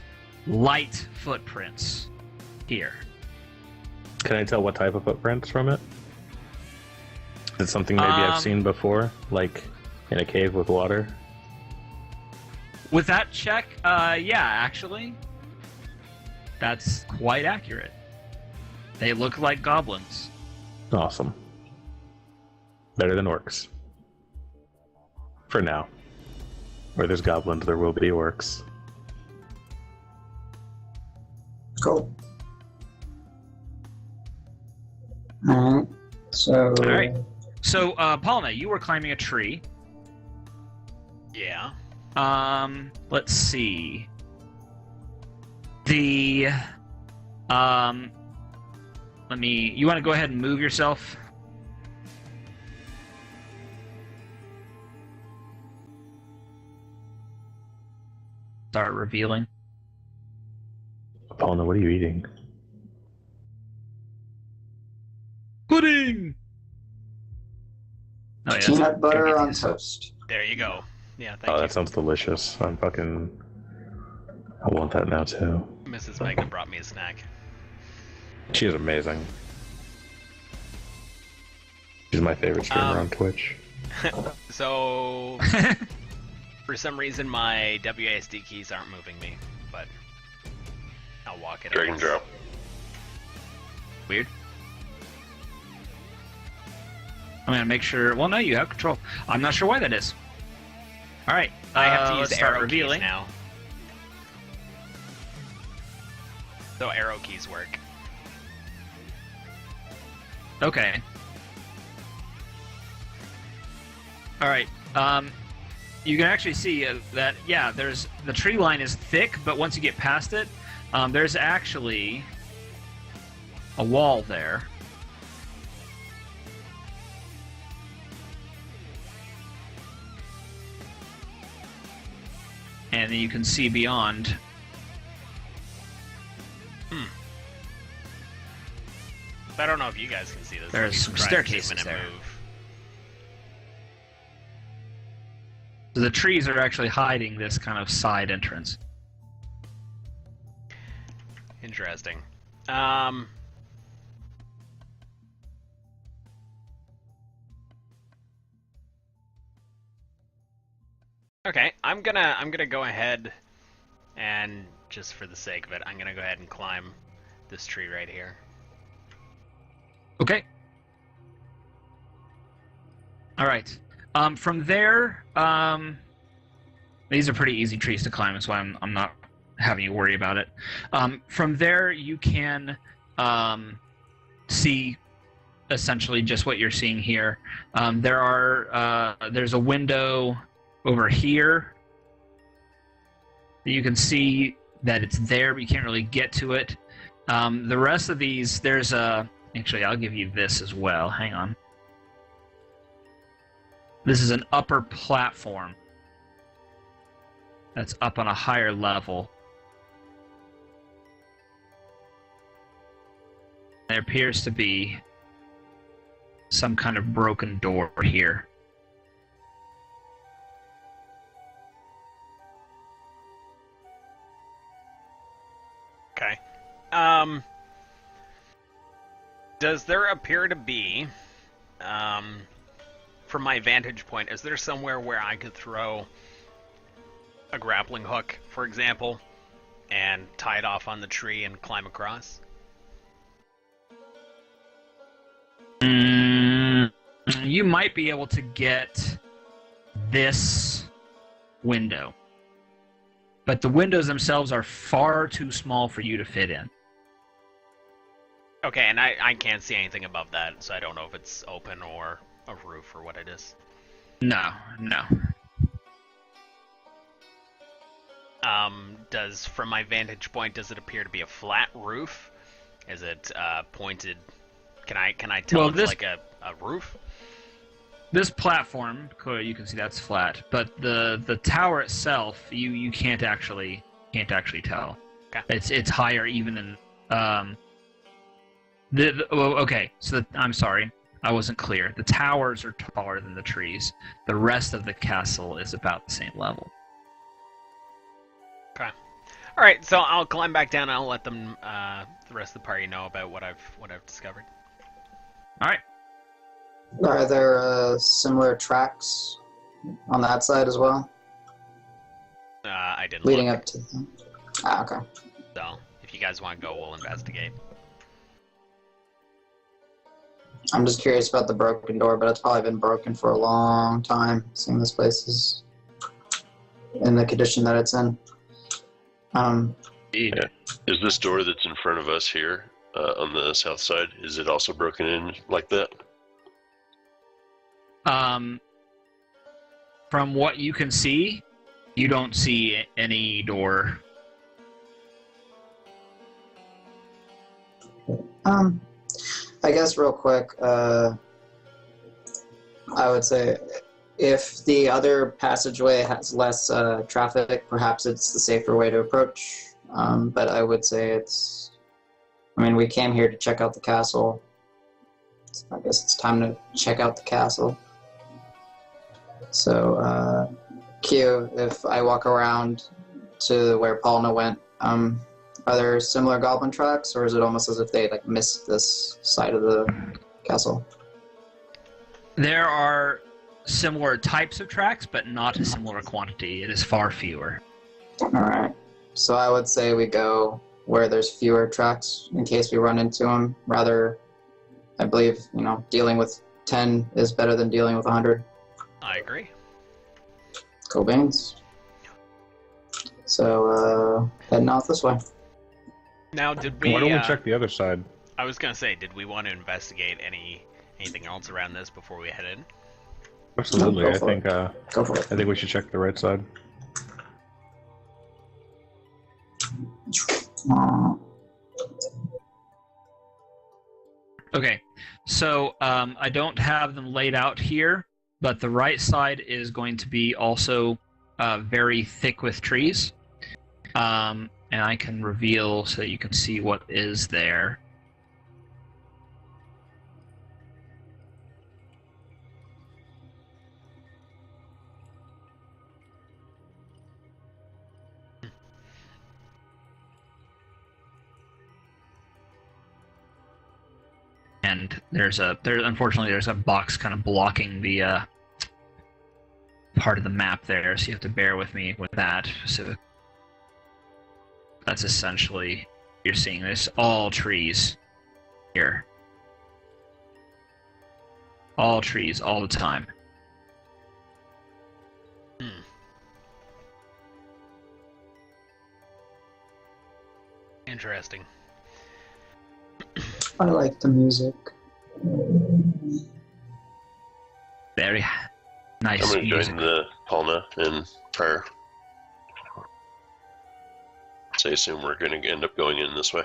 light footprints here.
Can I tell what type of footprints from it? Is it something maybe I've seen before, like in a cave with water?
With that check, yeah, actually, that's quite accurate. They look like goblins.
Awesome. Better than orcs. For now. Where there's goblins, there will be orcs.
Cool. Alright. So.
Alright. So, Palna, you were climbing a tree.
Yeah.
Let's see. You want to go ahead and move yourself? Start revealing.
Paulina, what are you eating?
Pudding! Oh, yeah,
Peanut butter on toast.
There you go. Yeah, thank
Oh,
you.
that sounds delicious. I want that now too.
Mrs. Megna brought me a snack.
She is amazing. She's my favorite streamer on Twitch.
So, for some reason, my WASD keys aren't moving me, but I'll walk it.
Drag and drop.
Weird. I'm gonna make sure. Well, no, you have control. I'm not sure why that is. All right,
I have to use
let's
the
start
arrow
revealing.
keys now. So arrow keys work.
Okay. All right. You can actually see that. Yeah, there's the tree line is thick, but once you get past it, there's actually a wall there. And then you can see beyond.
I don't know if you guys can see this.
There's
Let me
some
try and
staircases
zoom in and
there.
move.
So the trees are actually hiding this kind of side entrance.
Interesting. Okay, I'm gonna go ahead and just for the sake of it, I'm gonna go ahead and climb this tree right here.
Okay. All right. From there, these are pretty easy trees to climb, so I'm not having you worry about it. From there, you can see essentially just what you're seeing here. There's a window over here. You can see that it's there, but you can't really get to it. The rest of these, there's a... Actually, I'll give you this as well. Hang on. This is an upper platform that's up on a higher level. There appears to be some kind of broken door here.
Okay. Does there appear to be, from my vantage point, is there somewhere where I could throw a grappling hook, for example, and tie it off on the tree and climb across?
You might be able to get this window, but the windows themselves are far too small for you to fit in.
Okay, and I can't see anything above that, so I don't know if it's open or a roof or what it is.
No.
From my vantage point, does it appear to be a flat roof? Is it pointed? Can I tell
Well,
it's
this-
like a roof?
This platform, you can see that's flat, but the tower itself, you can't actually tell.
Okay.
It's higher even than okay. So I'm sorry. I wasn't clear. The towers are taller than the trees. The rest of the castle is about the same level.
Okay. All right, so I'll climb back down. And I'll let them, the rest of the party, know about what I've discovered.
All right.
Are there similar tracks on that side as well,
I didn't
leading
look,
up to them? Ah, okay.
so if you guys want to go, we'll investigate.
I'm just curious about the broken door, but it's probably been broken for a long time, seeing this place is in the condition that it's in.
Yeah. Is this door that's in front of us here on the south side, is it also broken in like that?
From what you can see, you don't see any door.
I guess real quick, I would say if the other passageway has less traffic, perhaps it's the safer way to approach. But I would say we came here to check out the castle. I guess it's time to check out the castle. So, Q, if I walk around to where Paulna went, are there similar goblin tracks, or is it almost as if they missed this side of the castle?
There are similar types of tracks, but not a similar quantity. It is far fewer.
Alright. So I would say we go where there's fewer tracks in case we run into them. Rather, I believe, dealing with 10 is better than dealing with 100.
I agree.
Cool beans. So, heading out this way.
Now, did we?
Why don't we check the other side?
I was gonna say, did we want to investigate anything else around this before we head in?
Absolutely.
No,
I think
Go for it.
I think we should check the right side.
Okay, so I don't have them laid out here, but the right side is going to be also very thick with trees. And I can reveal so that you can see what is there. And unfortunately there's a box kind of blocking the part of the map there, so you have to bear with me with that. So that's essentially, you're seeing this, all trees here. All trees, all the time.
Interesting.
I like the music.
Very nice
I'm going to
music.
join the Paulna and prayer. So I assume we're going to end up going in this way.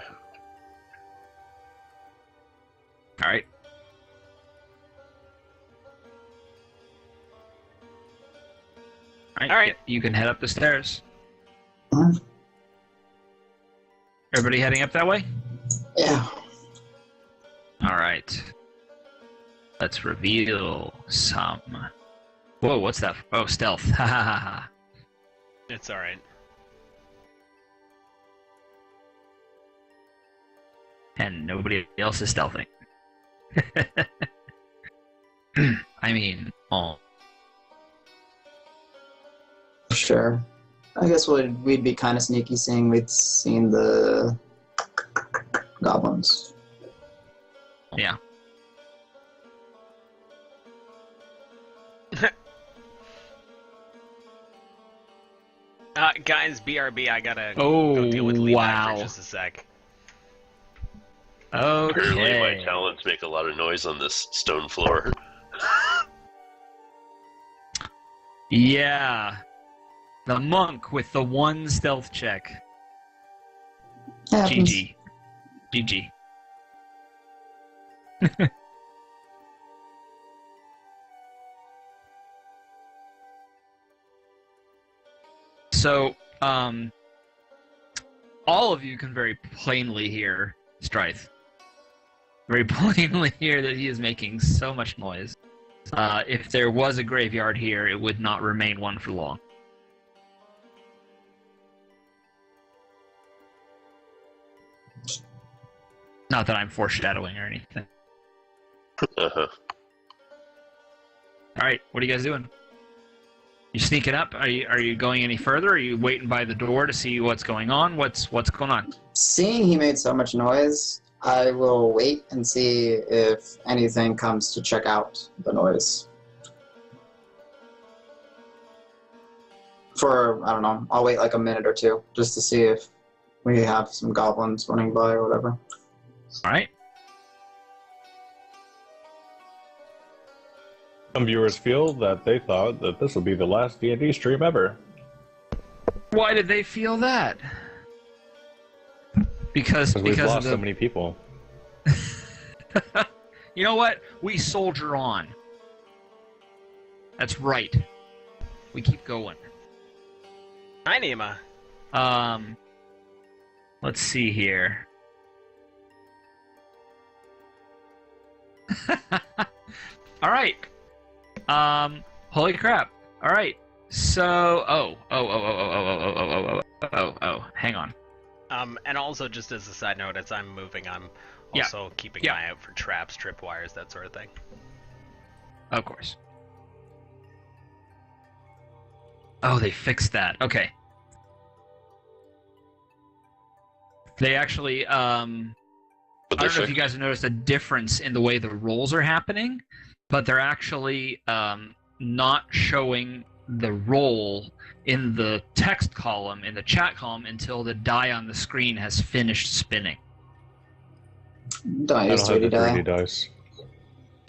All right. All
All right.
yeah, you can head up the stairs.
Huh?
Everybody heading up that way?
Yeah.
All right. Let's reveal some. Whoa, what's that? Oh, stealth. Ha ha ha ha.
It's all right.
And nobody else is stealthing. I mean, oh.
Sure. I guess we'd be kind of sneaky seeing we'd seen the goblins.
Yeah.
Guys, BRB, I gotta
Oh,
go deal with Levi
wow.
for just a sec.
Apparently my
Okay.
talents make a lot of noise on this stone floor.
Yeah. The monk with the one stealth check.
Happens.
GG. GG. So, all of you can very plainly hear Strife. very plainly hear that he is making so much noise. If there was a graveyard here, it would not remain one for long. Not that I'm foreshadowing or anything.
Uh-huh.
All right, what are you guys doing? You sneaking up? Are you going any further? Are you waiting by the door to see what's going on? What's going on?
Seeing he made so much noise, I will wait and see if anything comes to check out the noise. For, I don't know, I'll wait like a minute or two just to see if we have some goblins running by or whatever.
All right.
Some viewers feel that they thought that this would be the last D&D stream ever.
Why did they feel that? Because
We've
of
lost
the...
so many people.
You know what? We soldier on. That's right. We keep going.
Hi, Nima.
Let's see here. All right. Holy crap. All right. So, hang on.
And also, just as a side note, as I'm moving, I'm
Yeah.
also keeping
Yeah.
an eye out for traps, tripwires, that sort of thing.
Of course. Oh, they fixed that. Okay. They actually, I
But
don't know if you guys have noticed a difference in the way the rolls are happening, but they're actually not showing the roll in the text column, in the chat column, until the die on the screen has finished spinning.
Don't
I
use
don't have
3D
the
die.
3D dice.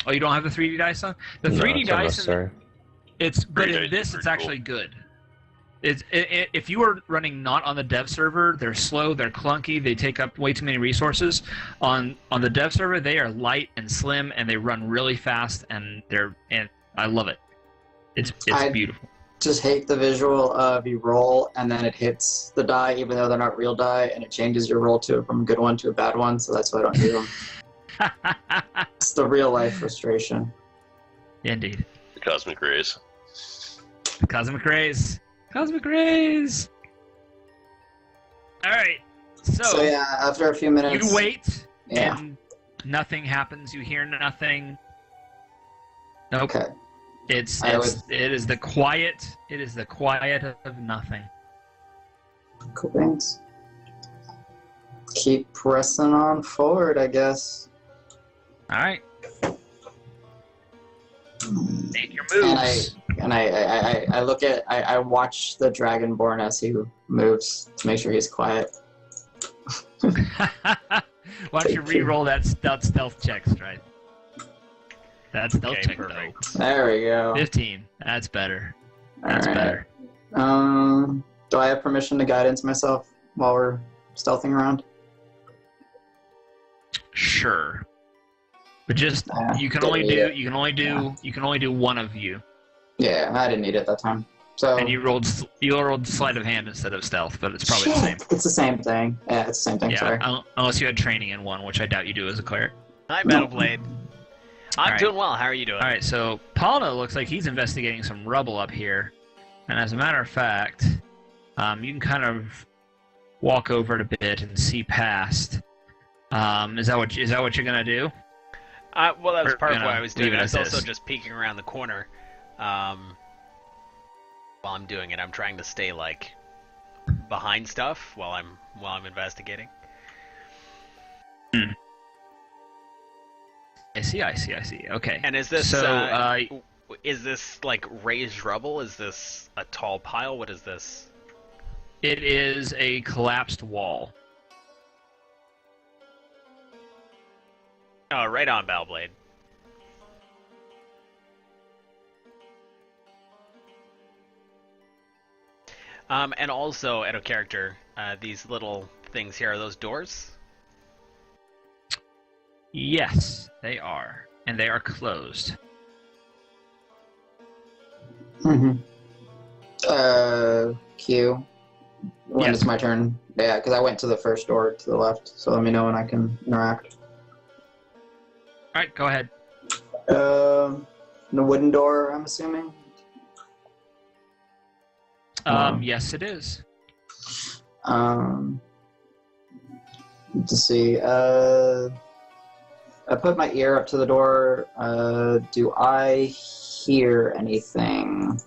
Oh, you don't have the 3D dice on? The
No,
3D
it's
dice,
unnecessary.
but
3D
in
dice
this,
is
it's
pretty
actually good. If you are running not on the dev server, they're slow, they're clunky, they take up way too many resources. On the dev server, they are light and slim, and they run really fast, and I love it. It's beautiful.
Just hate the visual of you roll and then it hits the die even though they're not real die and it changes your roll from a good one to a bad one, so that's why I don't use them. It's the real life frustration.
Indeed.
The cosmic rays.
Cosmic rays. Cosmic rays. All right.
So yeah, after a few minutes,
You wait,
Yeah.
and nothing happens. You hear nothing. Nope.
Okay.
It is the quiet. It is the quiet of nothing.
Cool beans. Keep pressing on forward, I guess.
All right. Make your
And
moves.
I look at I watch the Dragonborn as he moves to make sure he's quiet.
Why don't you re-roll that stealth check, Stride? That stealth
Okay,
check,
perfect.
There we go.
though. 15. That's better. That's
Alright.
better.
Do I have permission to guidance myself while we're stealthing around?
Sure. But just you can only do one of you.
Yeah, I didn't need it that time. So
And you rolled sleight of hand instead of stealth, but it's probably the same.
It's the same thing. Yeah, it's the same thing.
Yeah,
Sorry.
unless you had training in one, which I doubt you do as a cleric.
Hi, Battleblade. I'm
Alright.
doing well. How are you doing?
All right, so Paula looks like he's investigating some rubble up here, and as a matter of fact, you can kind of walk over it a bit and see past. Is that what you're gonna do?
Well, that was
Or,
part
you
of
know,
what I was
leave
doing.
it
I
as
was also
is.
just peeking around the corner while I'm doing it. I'm trying to stay like behind stuff while I'm investigating.
I see. Okay.
And is this
So,
is this like raised rubble? Is this a tall pile? What is this?
it is a collapsed wall.
Oh, right on, Battleblade. And also, out of character, these little things here, are those doors?
Yes, they are, and they are closed.
Mm-hmm. Q. When
Yes.
it's my turn. Yeah, because I went to the first door to the left, so let me know when I can interact.
right, go ahead.
The wooden door, I'm assuming.
Yes, it is.
Let's see. I put my ear up to the door. Do I hear anything?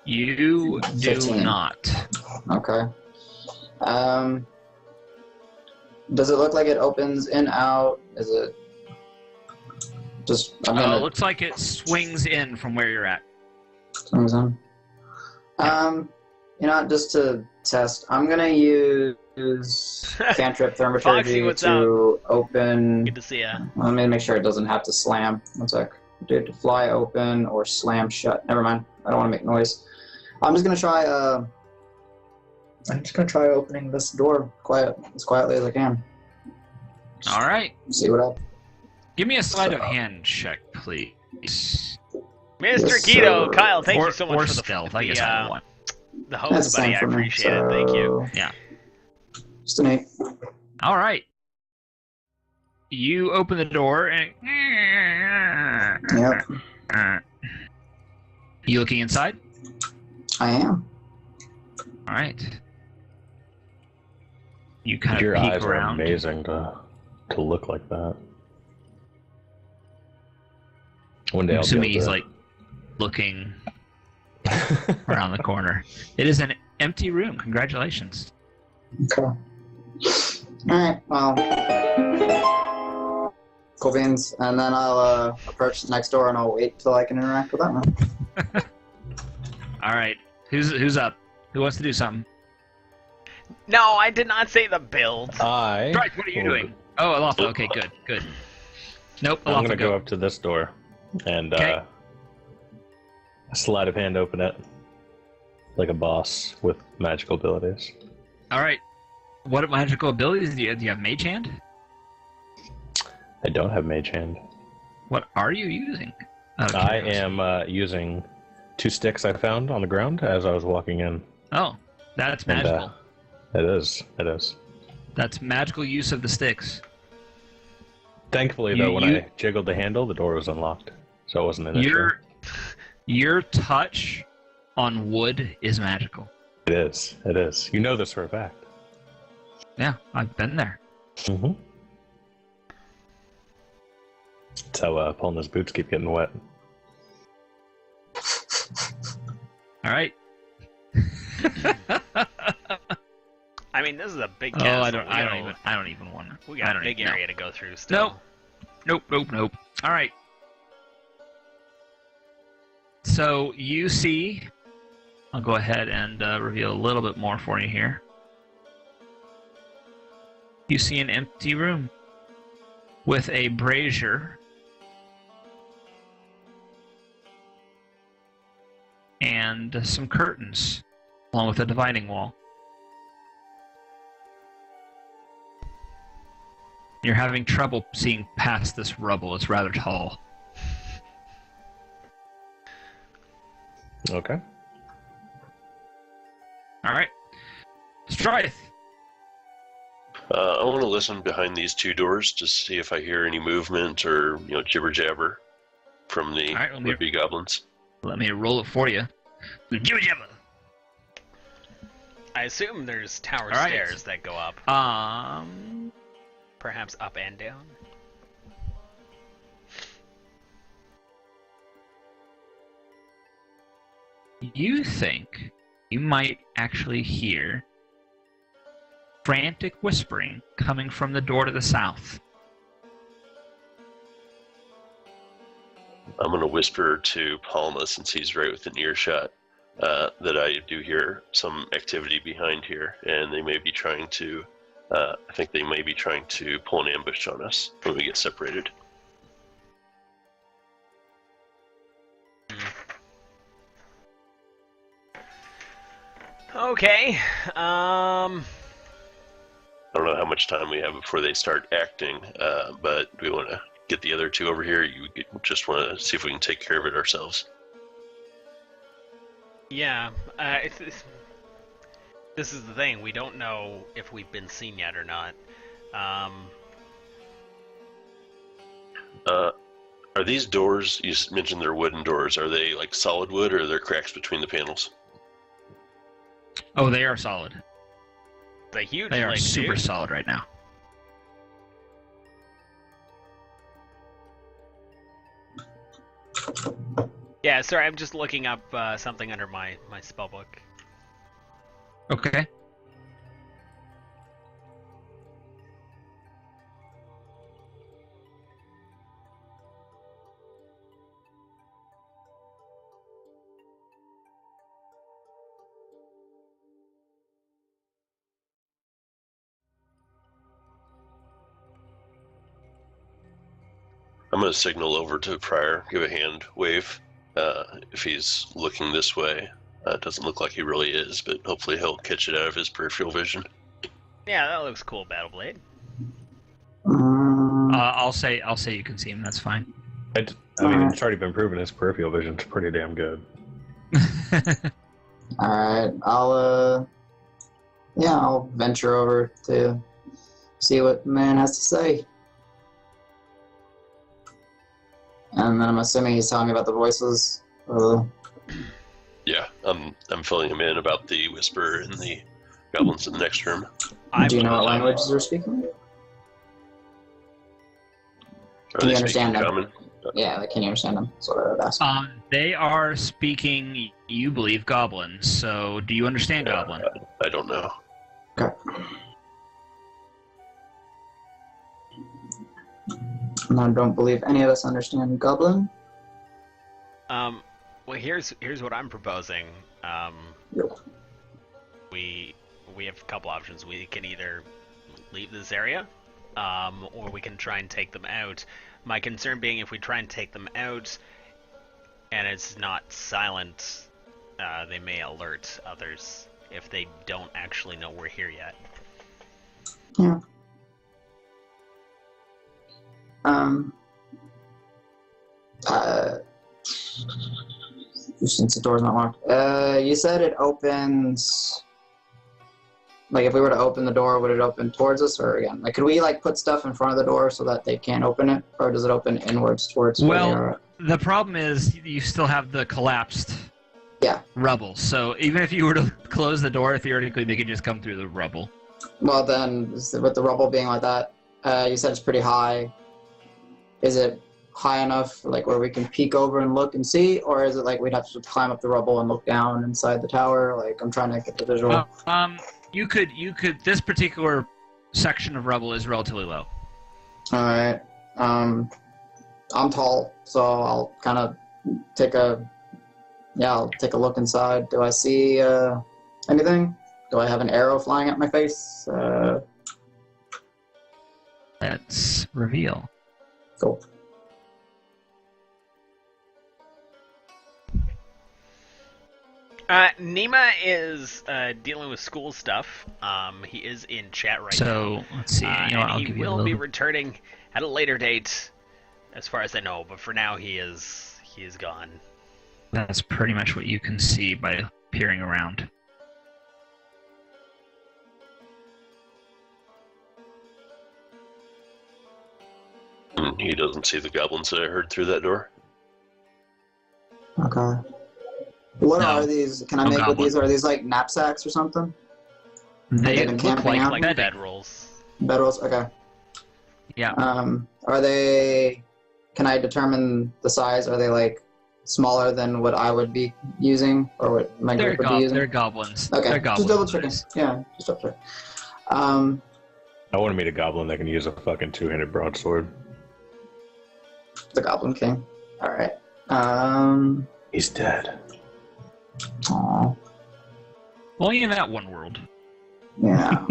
You do
15.
not.
Okay. Does it look like it opens in, out? Is it just? I'm
It
gonna.
looks like it swings in from where you're at.
Swings in. Just to test, I'm gonna use cantrip
Foxy,
thaumaturgy
what's
to open.
Good to see ya.
Let me make sure it doesn't have to slam. One sec. Do it to fly open or slam shut. Never mind. I don't want to make noise. I'm just gonna try. I'm just gonna try opening this door as quietly as I can.
All right.
See what happens.
Give me a sleight of hand check, please.
Mr.
Yes,
Keto,
sir.
Kyle, thank
or,
you so much
or
for the
stealth. I guess either one.
the
That's
host,
the
buddy.
same
I
for me,
appreciate it. Thank you.
so-
Yeah.
Just an 8.
All right. You open the door and.
Yep,
You looking inside?
I am.
All right. You kind of
Your
peek
eyes
around.
are amazing to look like that. One day
I'm
I'll be
assuming
able
he's
to...
like looking around the corner. It is an empty room. Congratulations.
Okay. Alright, well. Cool beans. And then I'll approach the next door and I'll wait till I can interact with that one.
All right. Who's up? Who wants to do something?
No, I did not say the build.
I...
Right. What are you doing? Oh, Alpha. Okay, good. Nope.
I'm
Alpha,
gonna go up to this door and
Okay.
sleight of hand open it like a boss with magical abilities.
All right. What magical abilities do you have? Do you have Mage Hand?
I don't have mage hand.
What are you using? Out of
I
curiosity.
am using 2 sticks I found on the ground as I was walking in.
Oh, that's
And,
magical.
It is.
That's magical use of the sticks.
Thankfully,
You-
though, when
you-
I jiggled the handle, the door was unlocked, so it wasn't an issue.
Your touch on wood is magical.
It is. You know this for a fact.
Yeah, I've been there.
Mm-hmm. That's how Paulina's boots keep getting wet.
All right.
I mean, this is a big
Oh,
castle.
I don't even want to.
We got a big area to go through still.
Nope. All right. So you see, I'll go ahead and reveal a little bit more for you here. You see an empty room with a brazier and some curtains, along with a dividing wall. You're having trouble seeing past this rubble. It's rather tall.
Okay.
All right. Strife.
I want to listen behind these 2 doors to see if I hear any movement or jibber jabber from the
All right, let me-
would-be goblins.
Let me roll it for you. Jibba jabba.
I assume there's tower
All right.
stairs that go up. Perhaps up and down.
You think you might actually hear frantic whispering coming from the door to the south.
I'm going to whisper to Palma, since he's right within earshot, that I do hear some activity behind here, and they may be trying to. I think they may be trying to pull an ambush on us when we get separated.
Okay.
I don't know how much time we have before they start acting, but do we want to get the other 2 over here? Just want to see if we can take care of it ourselves.
Yeah. This is the thing. We don't know if we've been seen yet or not.
Are these doors, you mentioned they're wooden doors, are they like solid wood or are there cracks between the panels?
Oh, they are solid.
The huge
They are
link,
super
dude.
solid right now.
Yeah, sorry, I'm just looking up something under my spell book.
Okay.
I'm going to signal over to Pryor, give a hand wave if he's looking this way. It doesn't look like he really is, but hopefully he'll catch it out of his peripheral vision.
Yeah, that looks cool, Battleblade.
I'll say you can see him. That's fine.
I mean, it's already been proven his peripheral vision's pretty damn good.
Alright, I'll venture over to see what the man has to say. And then I'm assuming he's telling me about the voices.
Yeah, I'm filling him in about the whisper and the goblins in the next room.
Do you know what languages they're speaking?
Are
Can
they
you understand
speaking
them?
common?
Yeah, can you understand them? That's what I would ask.
They are speaking, you believe, Goblin. So, do you understand Goblin?
I don't know.
Okay. And I don't believe any of us understand Goblin.
Well, here's what I'm proposing.
Yep.
We have a couple options. We can either leave this area, or we can try and take them out. My concern being, if we try and take them out, and it's not silent, they may alert others if they don't actually know we're here yet.
Yeah. Since the door's not locked. You said it opens. Like, if we were to open the door, would it open towards us, or again? Like, could we like put stuff in front of the door so that they can't open it, or does it open inwards towards? Where they are?
The problem is you still have the collapsed rubble. So even if you were to close the door, theoretically they could just come through the rubble.
Well, then, with the rubble being like that, you said it's pretty high. Is it high enough, like, where we can peek over and look and see, or is it like we'd have to climb up the rubble and look down inside the tower? Like, I'm trying to get the visual.
You could. This particular section of rubble is relatively low.
All right. I'm tall, so I'll kind of I'll take a look inside. Do I see anything? Do I have an arrow flying at my face?
Let's reveal.
Cool.
Nima is dealing with school stuff. He is in chat right now.
So let's see.
And he will be returning at a later date, as far as I know. But for now, he is gone.
That's pretty much what you can see by peering around.
He doesn't see the goblins that I heard through that door.
Okay. What are these? Can I make with these? Are these like knapsacks or something?
They
been
look
camping out?
Like bedrolls.
Bedrolls. Okay.
Yeah.
Are they? Can I determine the size? Are they like smaller than what I would be using, or what my group would be using?
They're goblins.
Okay.
They're
Just
goblins.
double checking. Yeah. Just double checking.
I want to meet a goblin that can use a fucking two-handed broadsword.
The Goblin King. All right.
He's dead.
Aw.
Only in that one world.
Yeah.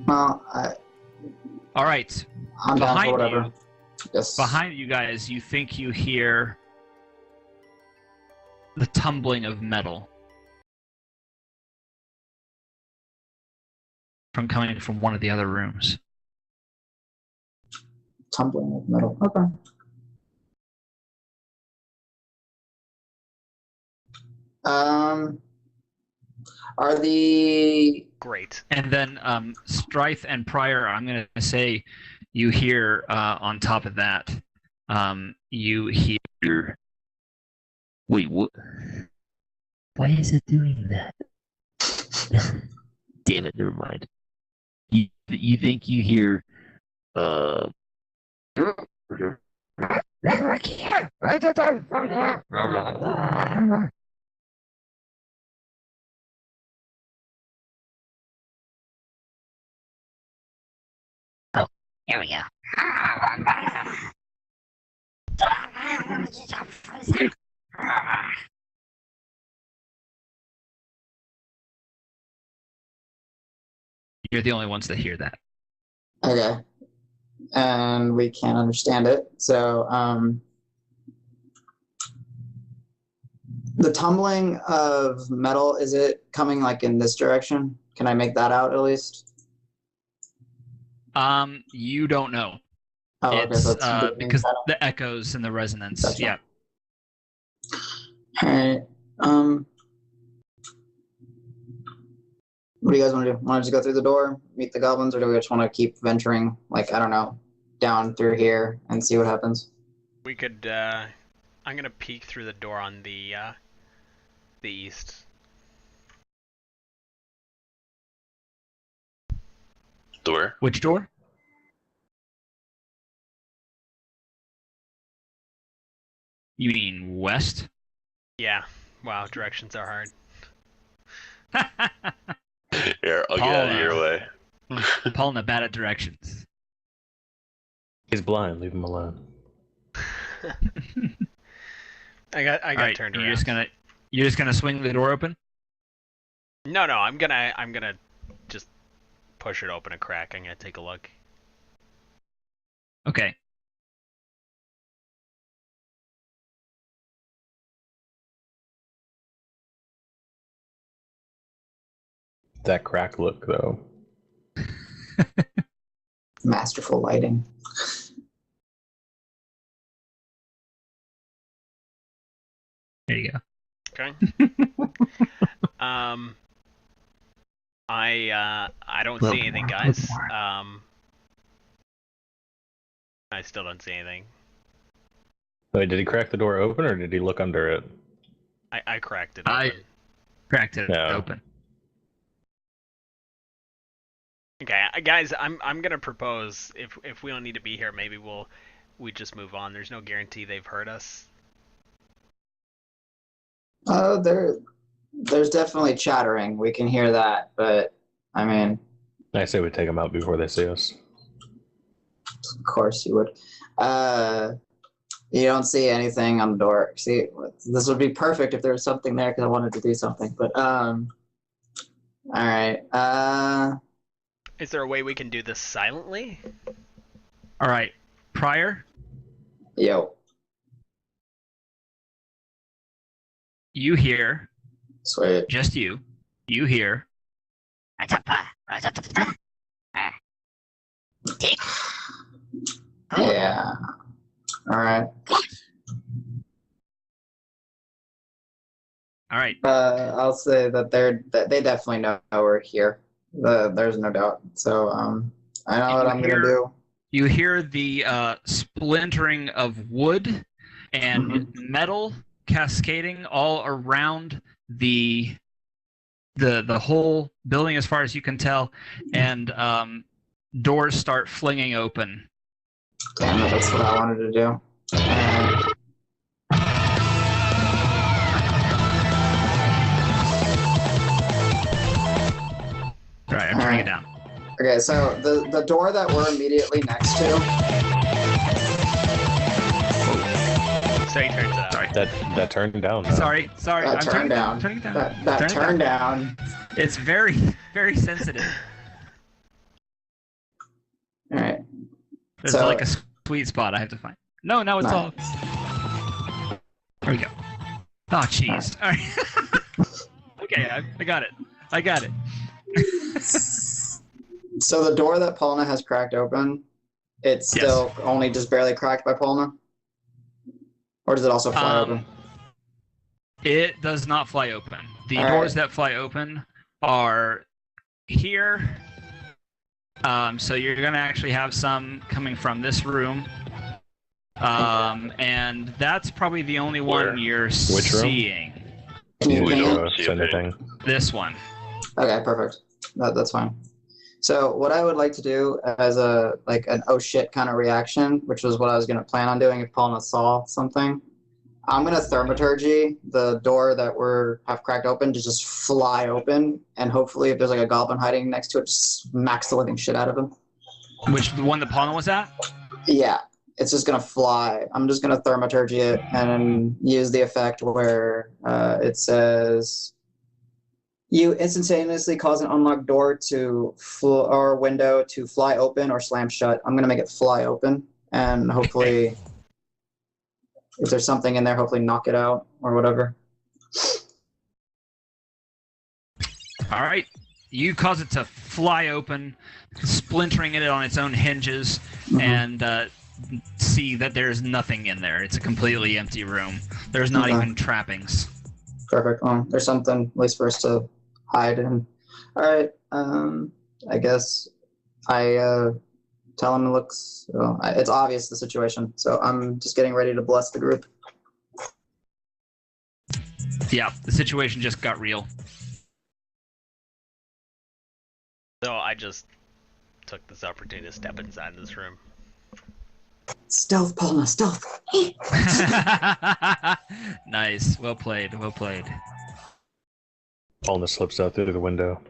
Well,
All right.
I'm down for
Behind
whatever.
you.
Yes.
Behind you guys, you think you hear the tumbling of metal from coming from one of the other rooms.
Tumbling of metal. Okay. Are the
Great.
And then Strife and Pryor, I'm going to say you hear on top of that, you hear.
Wait, what? Why is it doing that? Damn it, never mind. You think you hear
Oh, here we go.
You're the only ones that hear that.
Okay. And we can't understand it. So the tumbling of metal, is it coming like in this direction? Can I make that out at least?
You don't know.
Oh, okay.
It's
So it's
because the echoes and the resonance.
Gotcha.
Yeah.
All right. What do you guys want to do? Want to just go through the door, meet the goblins, or do we just want to keep venturing, like, I don't know, down through here and see what happens?
We could. I'm gonna peek through the door on the east.
Door.
Which door? You mean west?
Yeah. Wow, directions are hard.
Here, I'll get out of your way.
Paulina bad at directions.
He's blind. Leave him alone.
I got
All right,
turned
you're
around.
just gonna swing the door open?
No, I'm gonna just push it open a crack. I'm gonna take a look.
Okay.
That crack look, though.
Masterful lighting.
There you go.
Okay. I don't see anything, guys. I still don't see anything.
Wait, did he crack the door open, or did he look under it?
I cracked it
I
open.
cracked it
No.
open.
Okay, guys, I'm gonna propose if we don't need to be here, maybe we just move on. There's no guarantee they've heard us.
There's definitely chattering. We can hear that, but I mean,
I say we take them out before they see us.
of course you would. You don't see anything on the door. See, this would be perfect if there was something there because I wanted to do something. But all right.
Is there a way we can do this silently?
All right. Prior,
Yo,
you hear,
sweet.
just you hear,
Yeah. All right.
all right.
I'll say that they definitely know we're here. There's no doubt. So I know
And
what
you
I'm gonna
hear-
do.
You hear the splintering of wood and metal cascading all around the whole building as far as you can tell, and doors start flinging open.
Damn it, that's what I wanted to do.
All right, I'm turning it down.
Okay, so the door that we're immediately next to.
So he turns out.
Sorry.
That turned down. Now.
Sorry.
That
I'm
turned
turning
down.
I'm turning it down.
That
Turn it
turned down.
It's very, very sensitive.
All right.
There's
So-
like a sweet spot I have to find. No, now it's all. There we go. Oh, jeez. All right. Okay, I got it. I got it.
So the door that Paulina has cracked open, it's
Yes.
still only just barely cracked by Paulina? Or does it also fly open?
It does not fly open. The
All
doors
right.
that fly open are here, So you're going to actually have some coming from this room. And that's probably the only
Where?
one you're
Which room?
seeing.
Can you
We
ping
don't
it?
see
see
a ping.
anything.
This one.
Okay, perfect. That's fine. So what I would like to do as an oh shit kind of reaction, which was what I was going to plan on doing if Paulina saw something, I'm going to thaumaturgy the door that have cracked open to just fly open, and hopefully if there's like a goblin hiding next to it, just smacks the living shit out of him.
Which the one that Paula was at?
Yeah, it's just going to fly. I'm just going to thaumaturgy it and use the effect where it says... You instantaneously cause an unlocked door or window to fly open or slam shut. I'm going to make it fly open, and hopefully, if there's something in there, hopefully knock it out or whatever.
All right. You cause it to fly open, splintering it on its own hinges, and see that there's nothing in there. It's a completely empty room. There's not even trappings.
Perfect. Well, there's something at least for us to hide in. All right. I guess I tell him it looks... Well, it's obvious the situation, so I'm just getting ready to bless the group.
Yeah, the situation just got real.
So I just took this opportunity to step inside this room.
Stealth, Paulina, stealth.
Nice. Well played. Well played.
Paulina slips out through the window.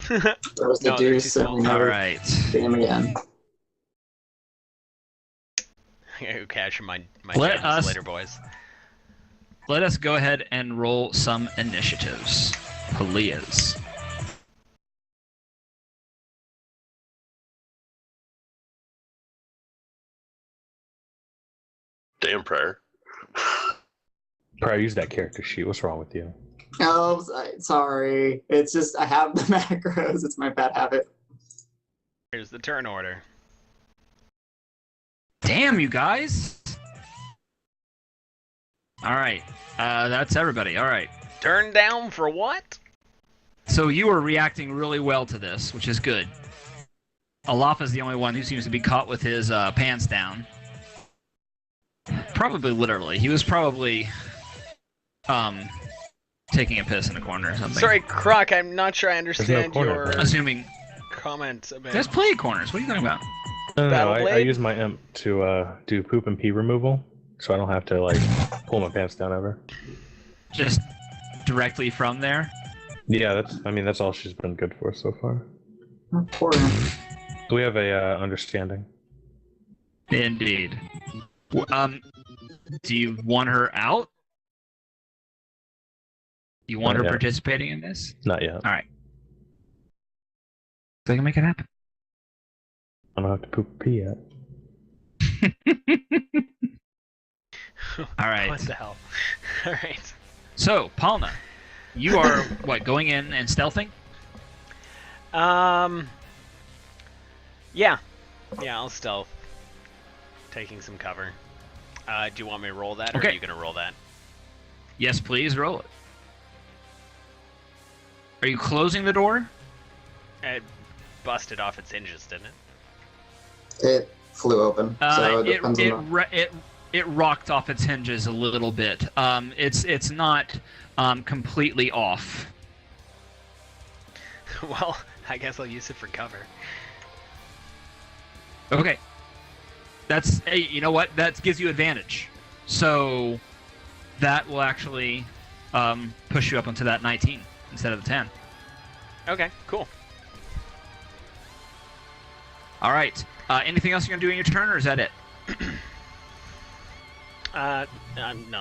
There was the
No, they're
deuce,
too
and we
small.
All
never
right.
see him again.
I gotta go cash in my
Let
gems
us-
later, boys.
Let us go ahead and roll some initiatives. Please.
Damn prayer.
Probably use that character sheet. What's wrong with you?
Oh, sorry. It's just I have the macros. It's my bad habit.
Here's the turn order.
Damn, you guys. All right. That's everybody. All right.
Turn down for what?
So you are reacting really well to this, which is good. Alafa's the only one who seems to be caught with his pants down. Probably literally. He was probably taking a piss in a corner or something.
Sorry, Croc, I'm not sure I understand
corner
your
there.
Assuming
comment about...
there's plenty of corners. What are you talking about?
No,
Battle
I
blade?
use my imp to do poop and pee removal, so I don't have to like pull my pants down ever.
Just directly from there.
Yeah, that's all she's been good for so far.
Oh, poor him.
So we have a understanding.
Indeed. Do you want her out? You want
Not
her
yet.
participating in this?
Not yet.
All right. So you can make it happen.
I don't have to poop and pee yet.
All right.
What the hell? Alright.
So, Palna, you are, what, going in and stealthing?
Yeah. Yeah, I'll stealth. Taking some cover. Do you want me to roll that, or
Okay.
are you gonna roll that?
Yes, please, roll it. Are you closing the door?
It busted off its hinges, didn't it?
It flew open. So it depends on the...
It rocked off its hinges a little bit. It's not completely off.
Well, I guess I'll use it for cover.
Okay. That's, hey, you know what? That gives you advantage. So that will actually push you up onto that 19 instead of the 10.
Okay, cool.
All right. Anything else you're gonna do in your turn, or is that it?
No,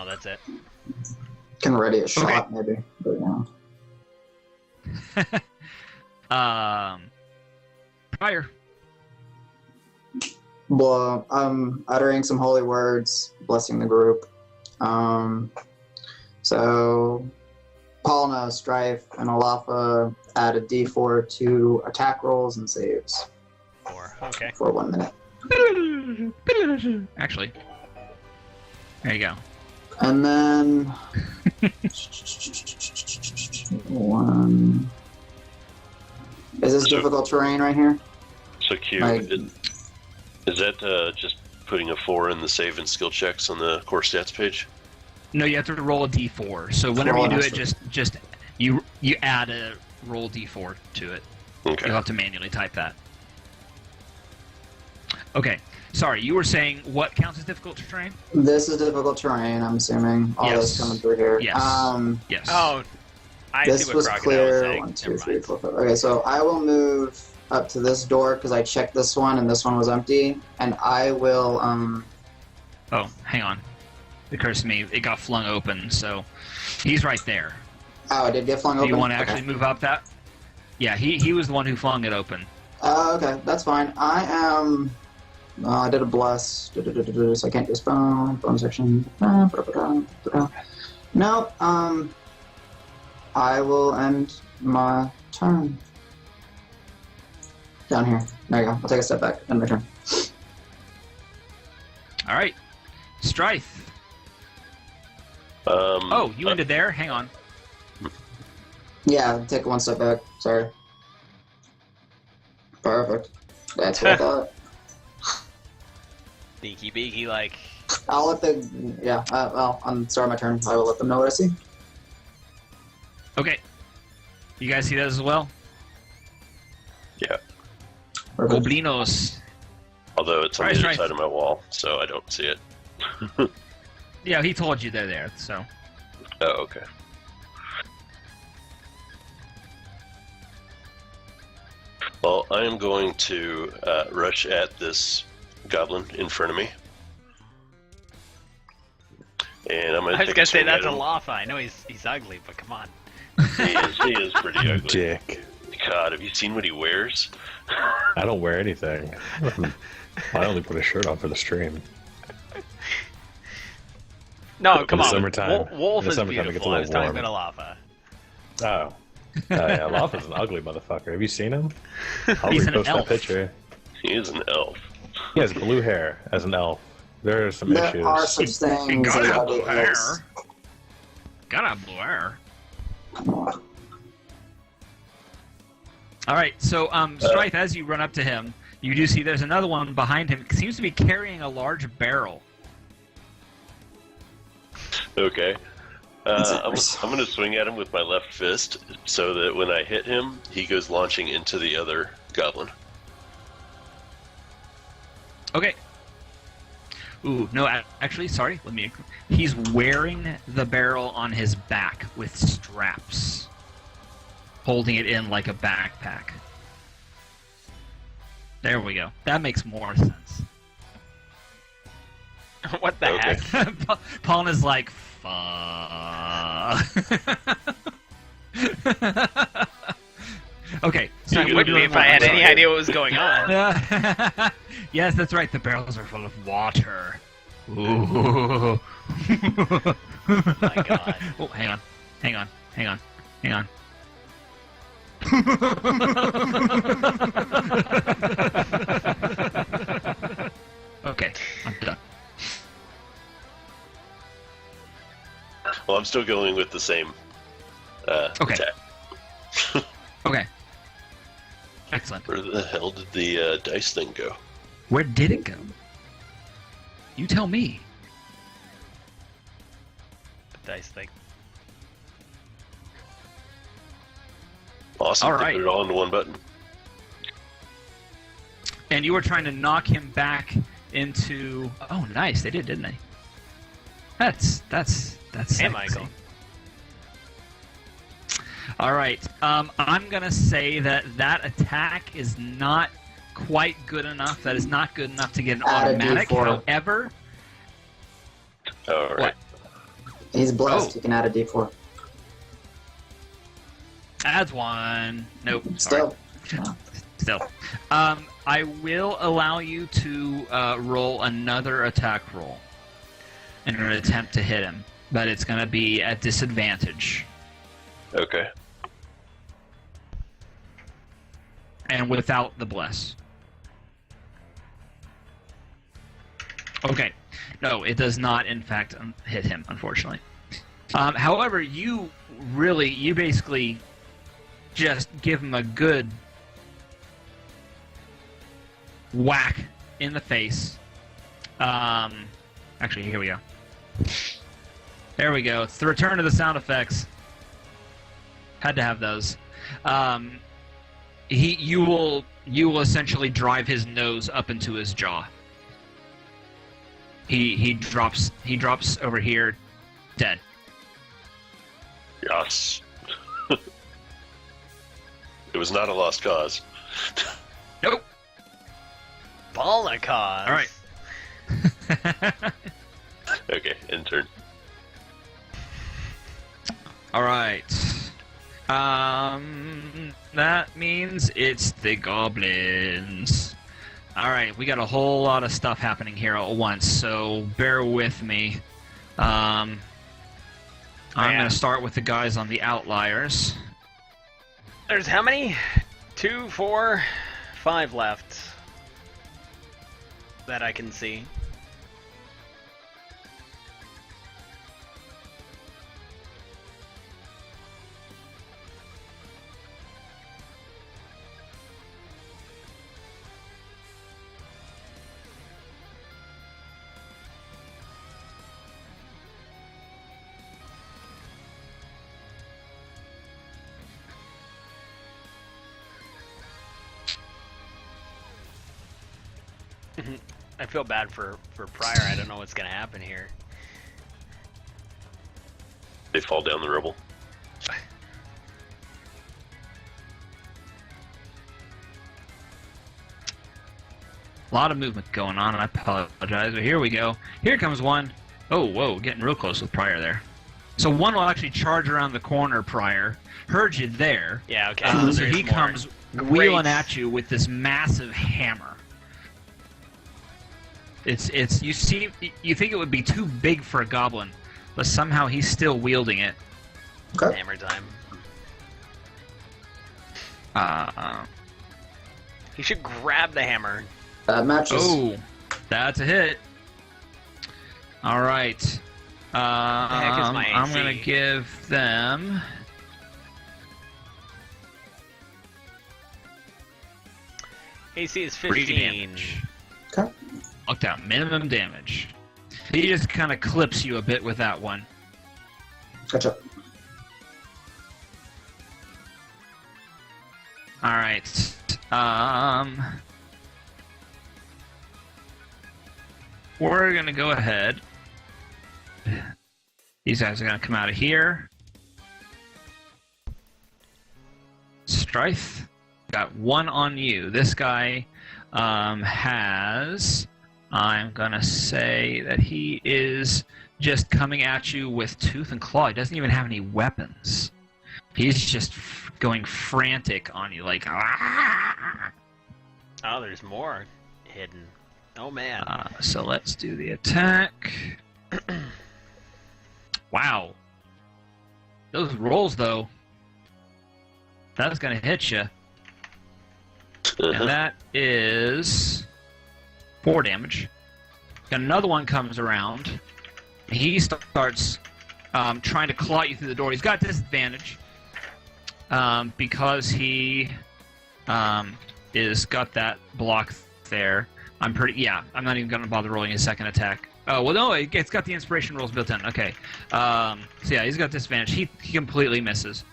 that's it.
Can ready a shot, maybe. But, yeah.
Fire.
Well, I'm uttering some holy words, blessing the group. So, Paulina, Strife, and Olafa add a d4 to attack rolls and saves
4. Okay.
for 1 minute.
Actually, there you go.
And then 1, Is this
So-
difficult terrain right here?
So Q,
Like-
is that just putting a 4 in the save and skill checks on the core stats page?
No, you have to roll a d4. So whenever
Roll
you do
an
it, just you add a roll d4 to it.
Okay.
You'll have to manually type that. Okay. Sorry, you were saying what counts as difficult terrain?
This is difficult terrain, I'm assuming. All this
Yes.
coming through here.
Yes. Yes.
Oh, I
This
see what
was
Crocodile
clear.
was saying.
1, 2,
Never
3,
mind.
4, 5. Okay, so I will move up to this door because I checked this one and this one was empty. And I will,
Oh, hang on. It occurs to me, it got flung open, so he's right there.
oh, it did get flung
Do
open?
you want to
Okay.
actually move up that? Yeah, he was the one who flung it open.
Okay, that's fine. I am. I did a bless, so I can't do a spell. Bonus section. No, I will end my turn. Down here. There you go. I'll take a step back. End my turn.
All right. Strife. Oh, you ended there? Hang on.
Yeah, take one step back. Sorry. Perfect. That's what I thought.
Sneaky beaky, like.
I'll let the. Yeah, well, I'm sorry, my turn. I will let them know what I see.
Okay. You guys see that as well?
Yeah.
Perfect.
Goblinos.
Although it's on
Alright,
the other
Strife.
side of my wall, so I don't see it.
Yeah, he told you they're there, so.
Oh, okay. Well, I am going to rush at this goblin in front of me. And I'm going
I
to
was gonna say that's a Lafa. I know he's ugly, but come on.
He is pretty ugly.
Dick.
God, have you seen what he wears?
I don't wear anything. I only put a shirt on for the stream.
No, come
the
on.
summertime-
Wolf
in the
is
summertime it gets a
beautiful. I was
little
talking
warm.
about a Lafa.
Oh. Yeah, Lafa's an ugly motherfucker. Have you seen him? I'll
He's an
repost that
elf.
picture.
He is an elf.
He has blue hair as an elf. There are some
There
issues.
are such
He
things
gotta
as
have
ugly
blue hair.
elves.
Gotta have blue hair. All right, so Strife, as you run up to him, you do see there's another one behind him. It seems to be carrying a large barrel.
Okay.
That's
I'm
it.
going to swing at him with my left fist so that when I hit him, he goes launching into the other goblin.
Okay. Ooh, no, actually, sorry. He's wearing the barrel on his back with straps, holding it in like a backpack. There we go. That makes more sense.
What the
Okay.
heck?
Pawn is like, fuck. Okay. So
I
you
would
were
be
doing
if I had
what?
any
Sorry.
idea what was going on.
Yes, that's right. The barrels are full of water. Ooh.
My God.
Oh, hang on. Okay, I'm done.
Well, I'm still going with the same
Okay.
attack.
Okay. Excellent.
Where the hell did the dice thing go?
Where did it go? You tell me.
The dice thing.
Awesome.
All
They
right.
put it all into one button.
And you were trying to knock him back into. Oh, nice. They did, didn't they? That's
Hey,
sexy.
Michael.
All right. I'm gonna say that attack is not quite good enough. That is not good enough to get an
Add a
automatic.
D4.
However,
All right.
what?
He's blessed.
Oh.
You can add a D4.
Adds one. Nope. Sorry.
Still.
Still. I will allow you to roll another attack roll in an attempt to hit him, but it's going to be at disadvantage
Okay.
and without the bless. Okay. No, it does not, in fact, hit him, unfortunately. However, you basically just give him a good whack in the face. Actually, here we go. There we go. It's the return of the sound effects. Had to have those. You will essentially drive his nose up into his jaw. He drops over here, dead.
Yes. It was not a lost cause.
Nope.
Balnicon.
All right.
Okay, intern.
All right. That means it's the goblins. All right, we got a whole lot of stuff happening here at once, so bear with me. I'm going to start with the guys on the outliers.
There's how many? 2, 4, 5 left that I can see. I feel bad for Pryor. I don't know what's gonna happen here.
They fall down the rubble.
A lot of movement going on, and I apologize, but here we go. Here comes one. Oh, whoa, getting real close with Pryor there. So one will actually charge around the corner, Pryor. Heard you there.
Yeah, okay.
So
There's
he
more.
comes
Great.
wheeling at you with this massive hammer. It's you think it would be too big for a goblin, but somehow he's still wielding it.
Okay.
Hammer time. He should grab the hammer.
That matches.
Oh, that's a hit. All right.
heck is my
I'm
AC?
gonna give them.
AC is
3
15.
damage.
Okay.
Looked out minimum damage. He just kind of clips you a bit with that one.
Gotcha.
All right. We're gonna go ahead. These guys are gonna come out of here. Strife, got one on you. This guy has. I'm gonna say that he is just coming at you with tooth and claw. He doesn't even have any weapons. He's just going frantic on you, like. Ah!
Oh, there's more hidden. Oh man.
So let's do the attack. Wow. Those rolls, though. That's gonna hit you, and that is 4 damage. And another one comes around. He starts trying to claw you through the door. He's got disadvantage because he is got that block there. I'm not even gonna bother rolling his second attack. Oh well, no, it's got the inspiration rolls built in. Okay, so yeah, he's got disadvantage. He completely misses.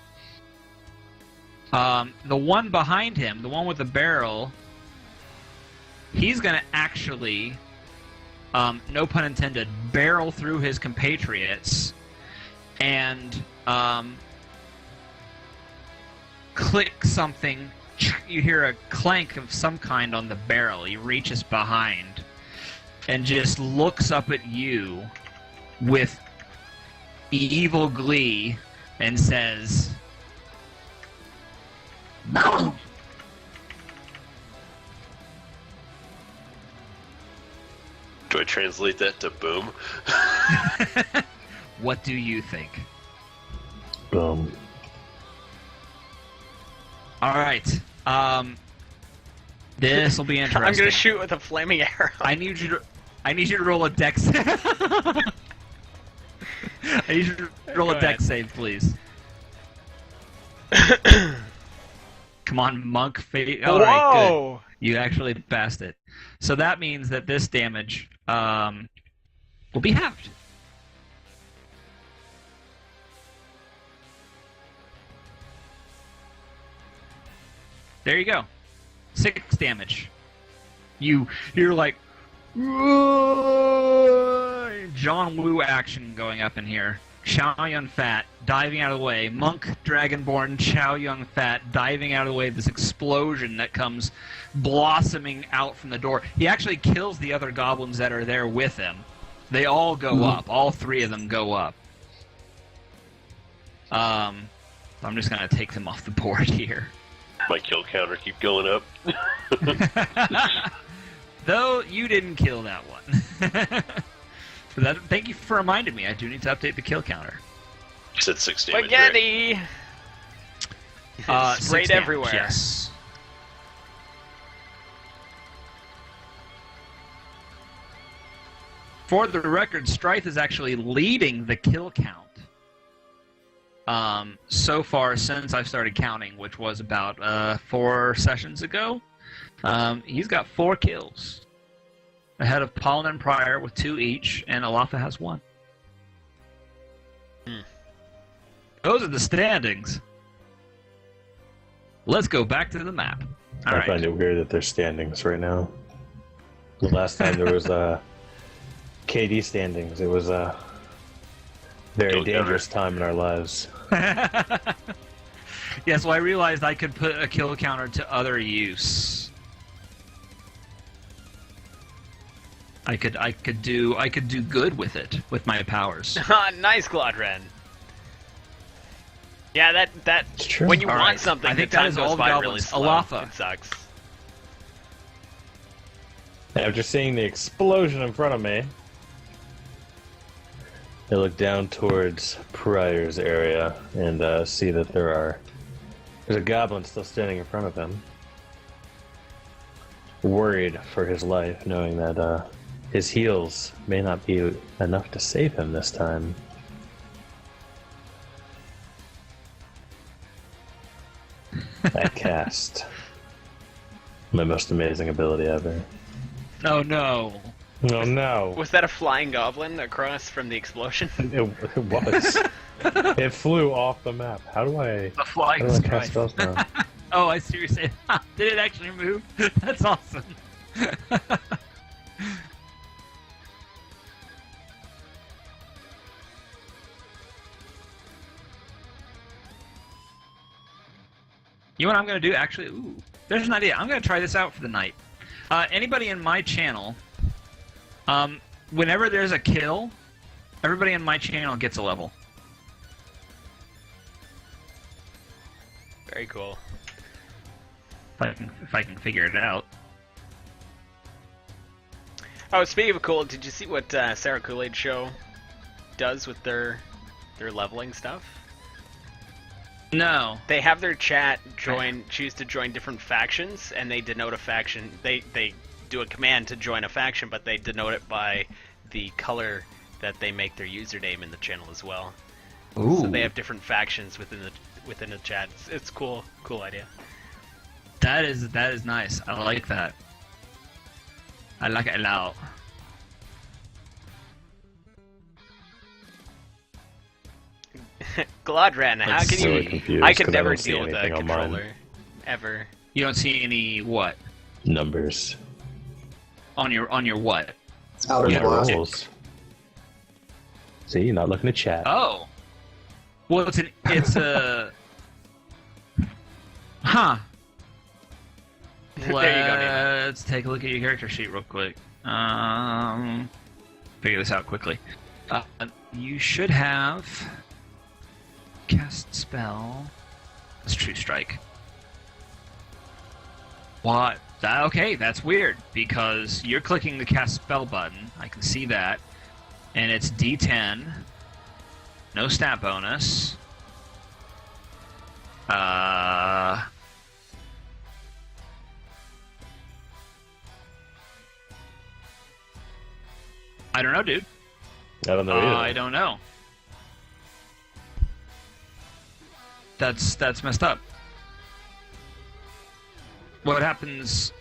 The one behind him, the one with the barrel, he's gonna actually, no pun intended, barrel through his compatriots and click something. You hear a clank of some kind on the barrel. He reaches behind and just looks up at you with evil glee and says,
No!
Do I translate that to boom?
what do you think?
Boom.
All right. This will be interesting.
I'm gonna shoot with a flaming arrow.
I need you to roll a dex. I need you to roll
Go
a dex
ahead.
save, please. Come on, monk.
Whoa!
All right, good. You actually passed it. So that means that this damage will be halved. There you go. 6 damage. You're like John Woo action going up in here. Chow Yun Fat diving out of the way. Monk Dragonborn Chow Yun Fat diving out of the way. This explosion that comes blossoming out from the door. He actually kills the other goblins that are there with him. They all go up. All 3 of them go up. I'm just gonna take them off the board here.
My kill counter keep going up.
Though you didn't kill that one. Thank you for reminding me. I do need to update the kill counter.
You said 6 damage.
Spaghetti!
Right?
Sprayed
6 damage,
everywhere.
Yes. For the record, Strife is actually leading the kill count. So far since I started counting, which was about 4 sessions ago, he's got 4 kills. Ahead of Pollen and Pryor with 2 each, and Alafa has 1. Those are the standings. Let's go back to the map. All
I
right.
find it weird that there's standings right now. The last time there was KD standings, it was a very dangerous time in our lives.
Yes, well, I realized I could put a kill counter to other use. I could do good with it with my powers.
Nice, Glodren. Yeah, that
It's true.
when you
All
want
right.
something,
I think
the
that
time
is
goes
all the
by really
goblins.
slow.
Alafa.
It sucks.
After seeing the explosion in front of me, I look down towards Pryor's area and see that there's a goblin still standing in front of him. Worried for his life, knowing that his heals may not be enough to save him this time. I cast my most amazing ability ever.
Oh no.
Oh no!
Was that a flying goblin across from the explosion?
It was. It flew off the map. How do I
Flying
cast
Strife.
spells now?
Oh, I see what you're saying. Did it actually move? That's awesome. You know what I'm going to do? Actually, there's an idea. I'm going to try this out for the night. Anybody in my channel, whenever there's a kill, everybody in my channel gets a level.
Very cool.
If I can figure it out.
Oh, speaking of cool, did you see what Sarah Kool-Aid Show does with their leveling stuff?
No.
They have their chat choose to join different factions, and they denote a faction. They do a command to join a faction, but they denote it by the color that they make their username in the channel as well.
Ooh.
So they have different factions within the chat. It's cool idea.
That is nice. I like that. I like it a lot.
Glodran, how
Let's
can
see.
you?
Confused,
I could
'cause
never
don't see
deal with a
anything on mine.
controller, ever.
You don't see any what
Numbers.
on your what?
Outer
Yeah,
blast.
rolls. See, you're not looking at chat.
Oh. Well, it's a. Huh.
There you go, David.
Let's take a look at your character sheet real quick. Figure this out quickly. You should have cast spell. That's True Strike. What? Okay, that's weird because you're clicking the cast spell button. I can see that, and it's D10. No stat bonus. I don't know, dude.
I don't know either.
I don't know. That's messed up. What happens?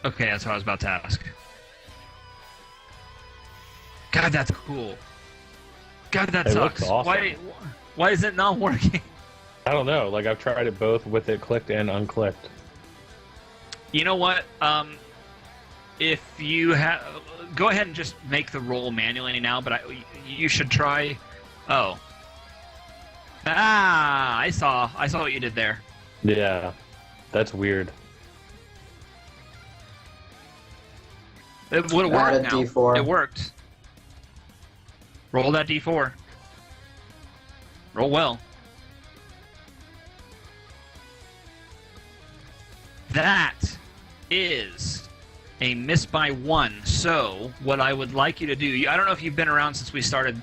Okay, that's what I was about to ask. God, that's cool. God, that
It
sucks.
looks awesome.
Why is it not working?
I don't know. Like, I've tried it both with it clicked and unclicked.
You know what? If you have, go ahead and just make the roll manually now. But you should try. Oh. I saw what you did there.
Yeah, that's weird.
It would have
Add
worked
a
now.
D4.
It worked. Roll that D4. Roll well. That is a miss by 1. So what I would like you to do, I don't know if you've been around since I started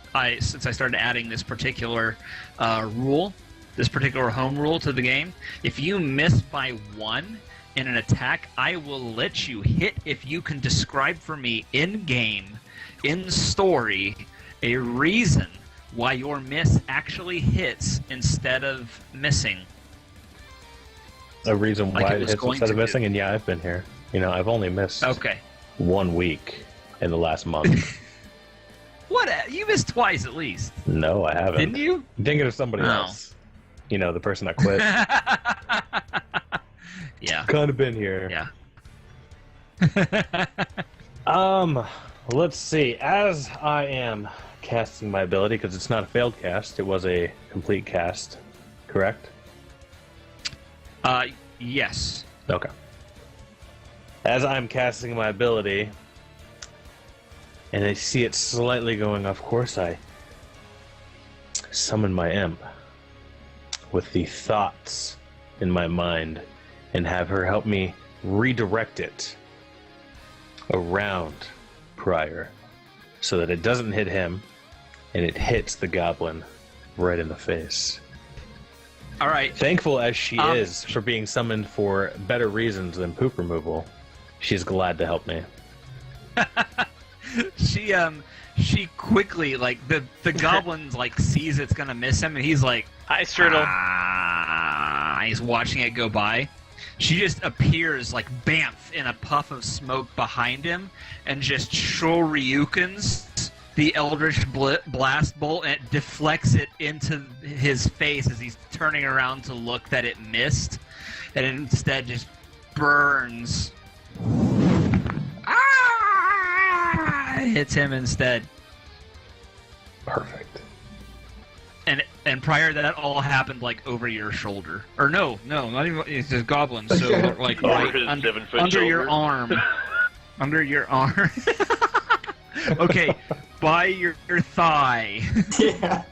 adding this particular rule, this particular home rule to the game. If you miss by 1 in an attack, I will let you hit if you can describe for me in game, in story, a reason why your miss actually hits instead of missing.
A reason
Like
why
it
it
was
hits
going
instead
to
of missing, and yeah, I've been here. You know, I've only missed
Okay.
1 week in the last month.
What? You missed twice at least.
No, I haven't.
Didn't you?
I'm thinking of somebody
Oh.
else. You know, the person that quit.
Yeah.
Kind of been here.
Yeah.
Let's see. As I am casting my ability, because it's not a failed cast, it was a complete cast, correct?
Yes.
Okay. As I'm casting my ability, and I see it slightly going off course, I summon my imp with the thoughts in my mind and have her help me redirect it around Prior so that it doesn't hit him and it hits the goblin right in the face.
All right.
Thankful as she is for being summoned for better reasons than poop removal, she's glad to help me.
She quickly, like, the goblin like sees it's gonna miss him, and he's like,
Hi, Strudel.
he's watching it go by. She just appears like bamf in a puff of smoke behind him, and just shoryukens the Eldritch Blast Bolt, and it deflects it into his face as he's turning around to look that it missed, and it instead just burns. Hits him instead.
Perfect.
And prior to that, all happened like over your shoulder. Or no, not even. It's just goblins. So like right
Over his
under
7-foot
your
shoulder.
arm. Under your arm. Okay, by your thigh.
Yeah.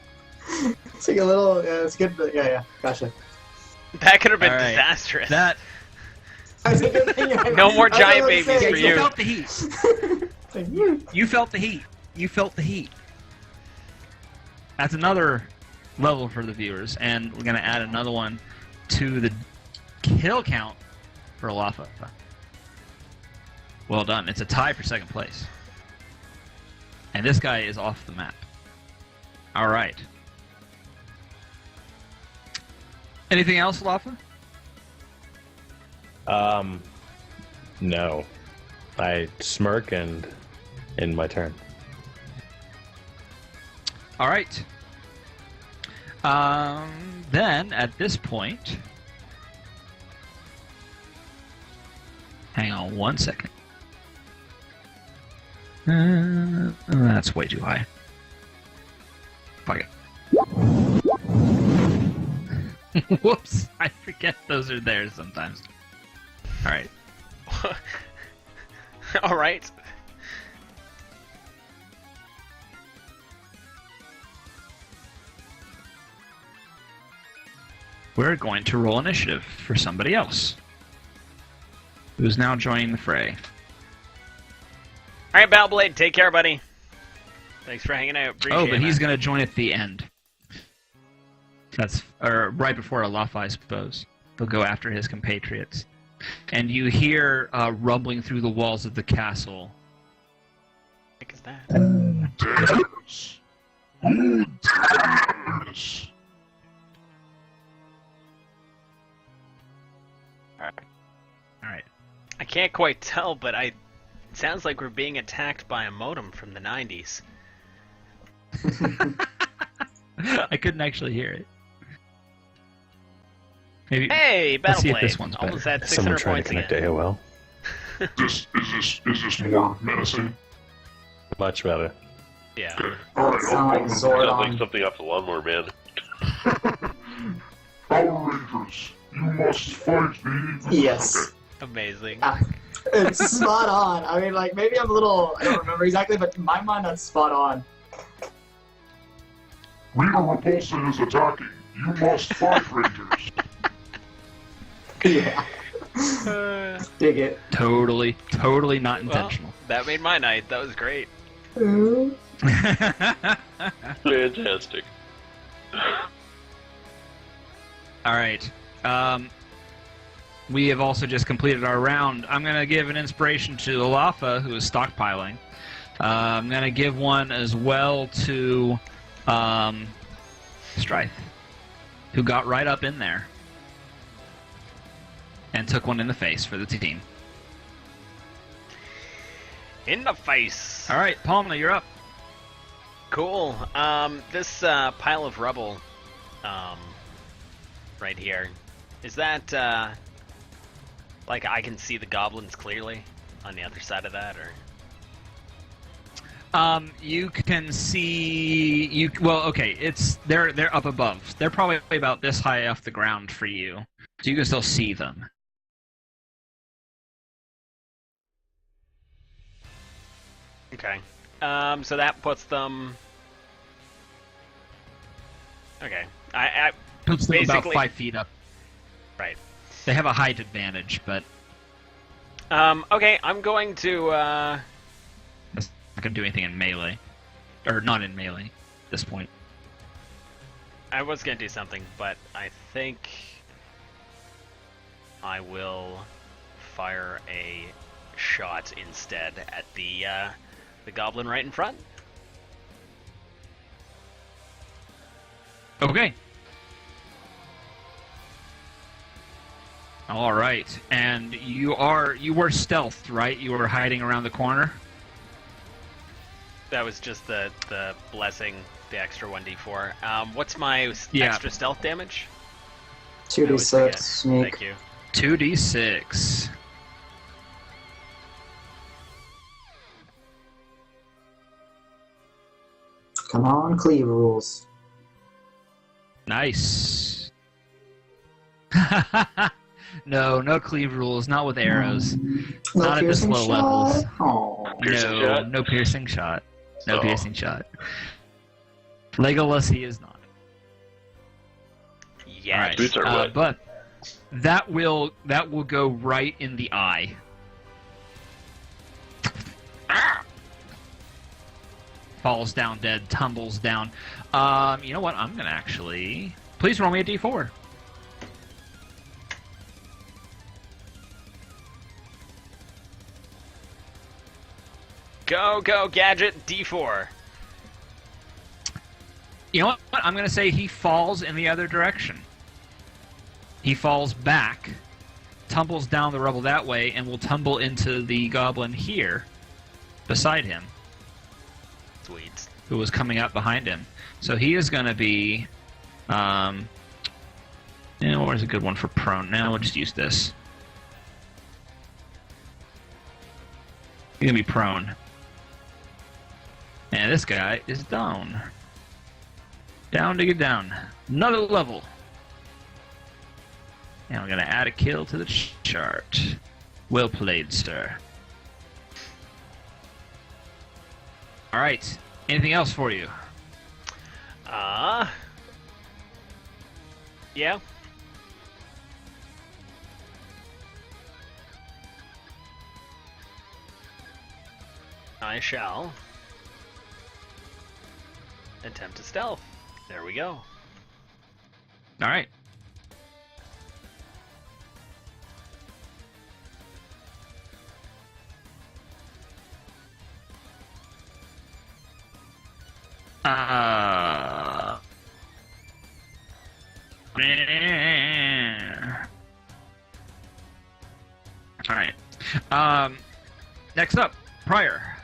It's like a little. Yeah, it's good. But yeah, gotcha.
That could have been
All right.
disastrous.
That.
That's a good thing.
No more giant
I was
babies
gonna
for
say,
you.
felt the heat.
Thank
You felt the heat. You felt the heat. That's another level for the viewers, and we're gonna add another one to the kill count for Alafa. Well done. It's a tie for second place. And this guy is off the map. All right. Anything else, Alafa?
No. I smirk and end my turn.
All right. Then, at this point... Hang on 1 second. That's way too high. Fuck it. Whoops. I forget those are there sometimes. All right.
All right.
We're going to roll initiative for somebody else, who's now joining the fray.
All right, Battleblade, take care, buddy. Thanks for hanging out. Appreciate
Oh, but
it,
he's
man.
going to join at the end. That's right before Alafa, I suppose. They'll go after his compatriots. And you hear rumbling through the walls of the castle.
What the heck is that? can't quite tell, but it sounds like we're being attacked by a modem from the 90s.
I couldn't actually hear it. Maybe.
Hey,
Let's see if
Battleblade!
this one's better.
Almost at
Someone
600
trying to
points
connect
again.
to AOL.
Is this more menacing?
Much better.
Yeah.
Alright,
Sound like
Sounds like
Zordon.
something off the Lawnmower Man.
Power Rangers, you must fight me.
Yes.
Okay.
Amazing.
It's spot on. I mean, like, maybe I'm a little, I don't remember exactly, but in my mind, that's spot on.
Rita Repulsa is attacking. You must fight, Rangers.
Yeah.
Uh,
Dig it.
Totally not
well,
intentional.
that made my night. That was great.
Fantastic.
All right. We have also just completed our round. I'm going to give an inspiration to Olafa, who is stockpiling. I'm going to give one as well to Strife, who got right up in there and took one in the face for the team.
In the face.
All right, Palma, you're up.
Cool. This pile of rubble, right here, is that like I can see the goblins clearly on the other side of that, or?
You can see well. Okay, they're up above. They're probably about this high off the ground for you, so you can still see them.
Okay. So that puts them. Okay. I
Puts them about
basically-
5 feet up.
right.
They have a height advantage, but
Okay. I'm going to.
that's not gonna do anything in melee, or not in melee at this point.
I was gonna do something, but I think I will fire a shot instead at the goblin right in front.
Okay. All right, and you were stealthed, right? You were hiding around the corner.
That was just the blessing, the extra 1d4. What's my
Yeah.
extra stealth damage?
2d6, sneak.
Thank you.
2d6.
Come on, cleave rules.
Nice. No cleave rules, not with arrows.
No
Not at this
piercing
low
shot?
levels.
Oh.
Piercing
No,
shot?
no piercing shot. No
Oh.
piercing shot. Legolas, he is not.
Yes.
All right,
Boots are wet.
but that will go right in the eye. Falls down dead, tumbles down. You know what? I'm gonna actually. Please roll me a d4.
Go, gadget, d4.
You know what? I'm gonna say he falls in the other direction. He falls back, tumbles down the rubble that way, and will tumble into the goblin here, beside him,
Sweet.
who was coming up behind him. So he is gonna be, where's a good one for prone? Now we'll just use this. He's gonna be prone. And this guy is down. Down to get down. Another level. And we're gonna add a kill to the chart. Well played, sir. Alright. Anything else for you?
Yeah. I shall attempt to stealth. There we go.
Alright. Alright. Next up, Pryor.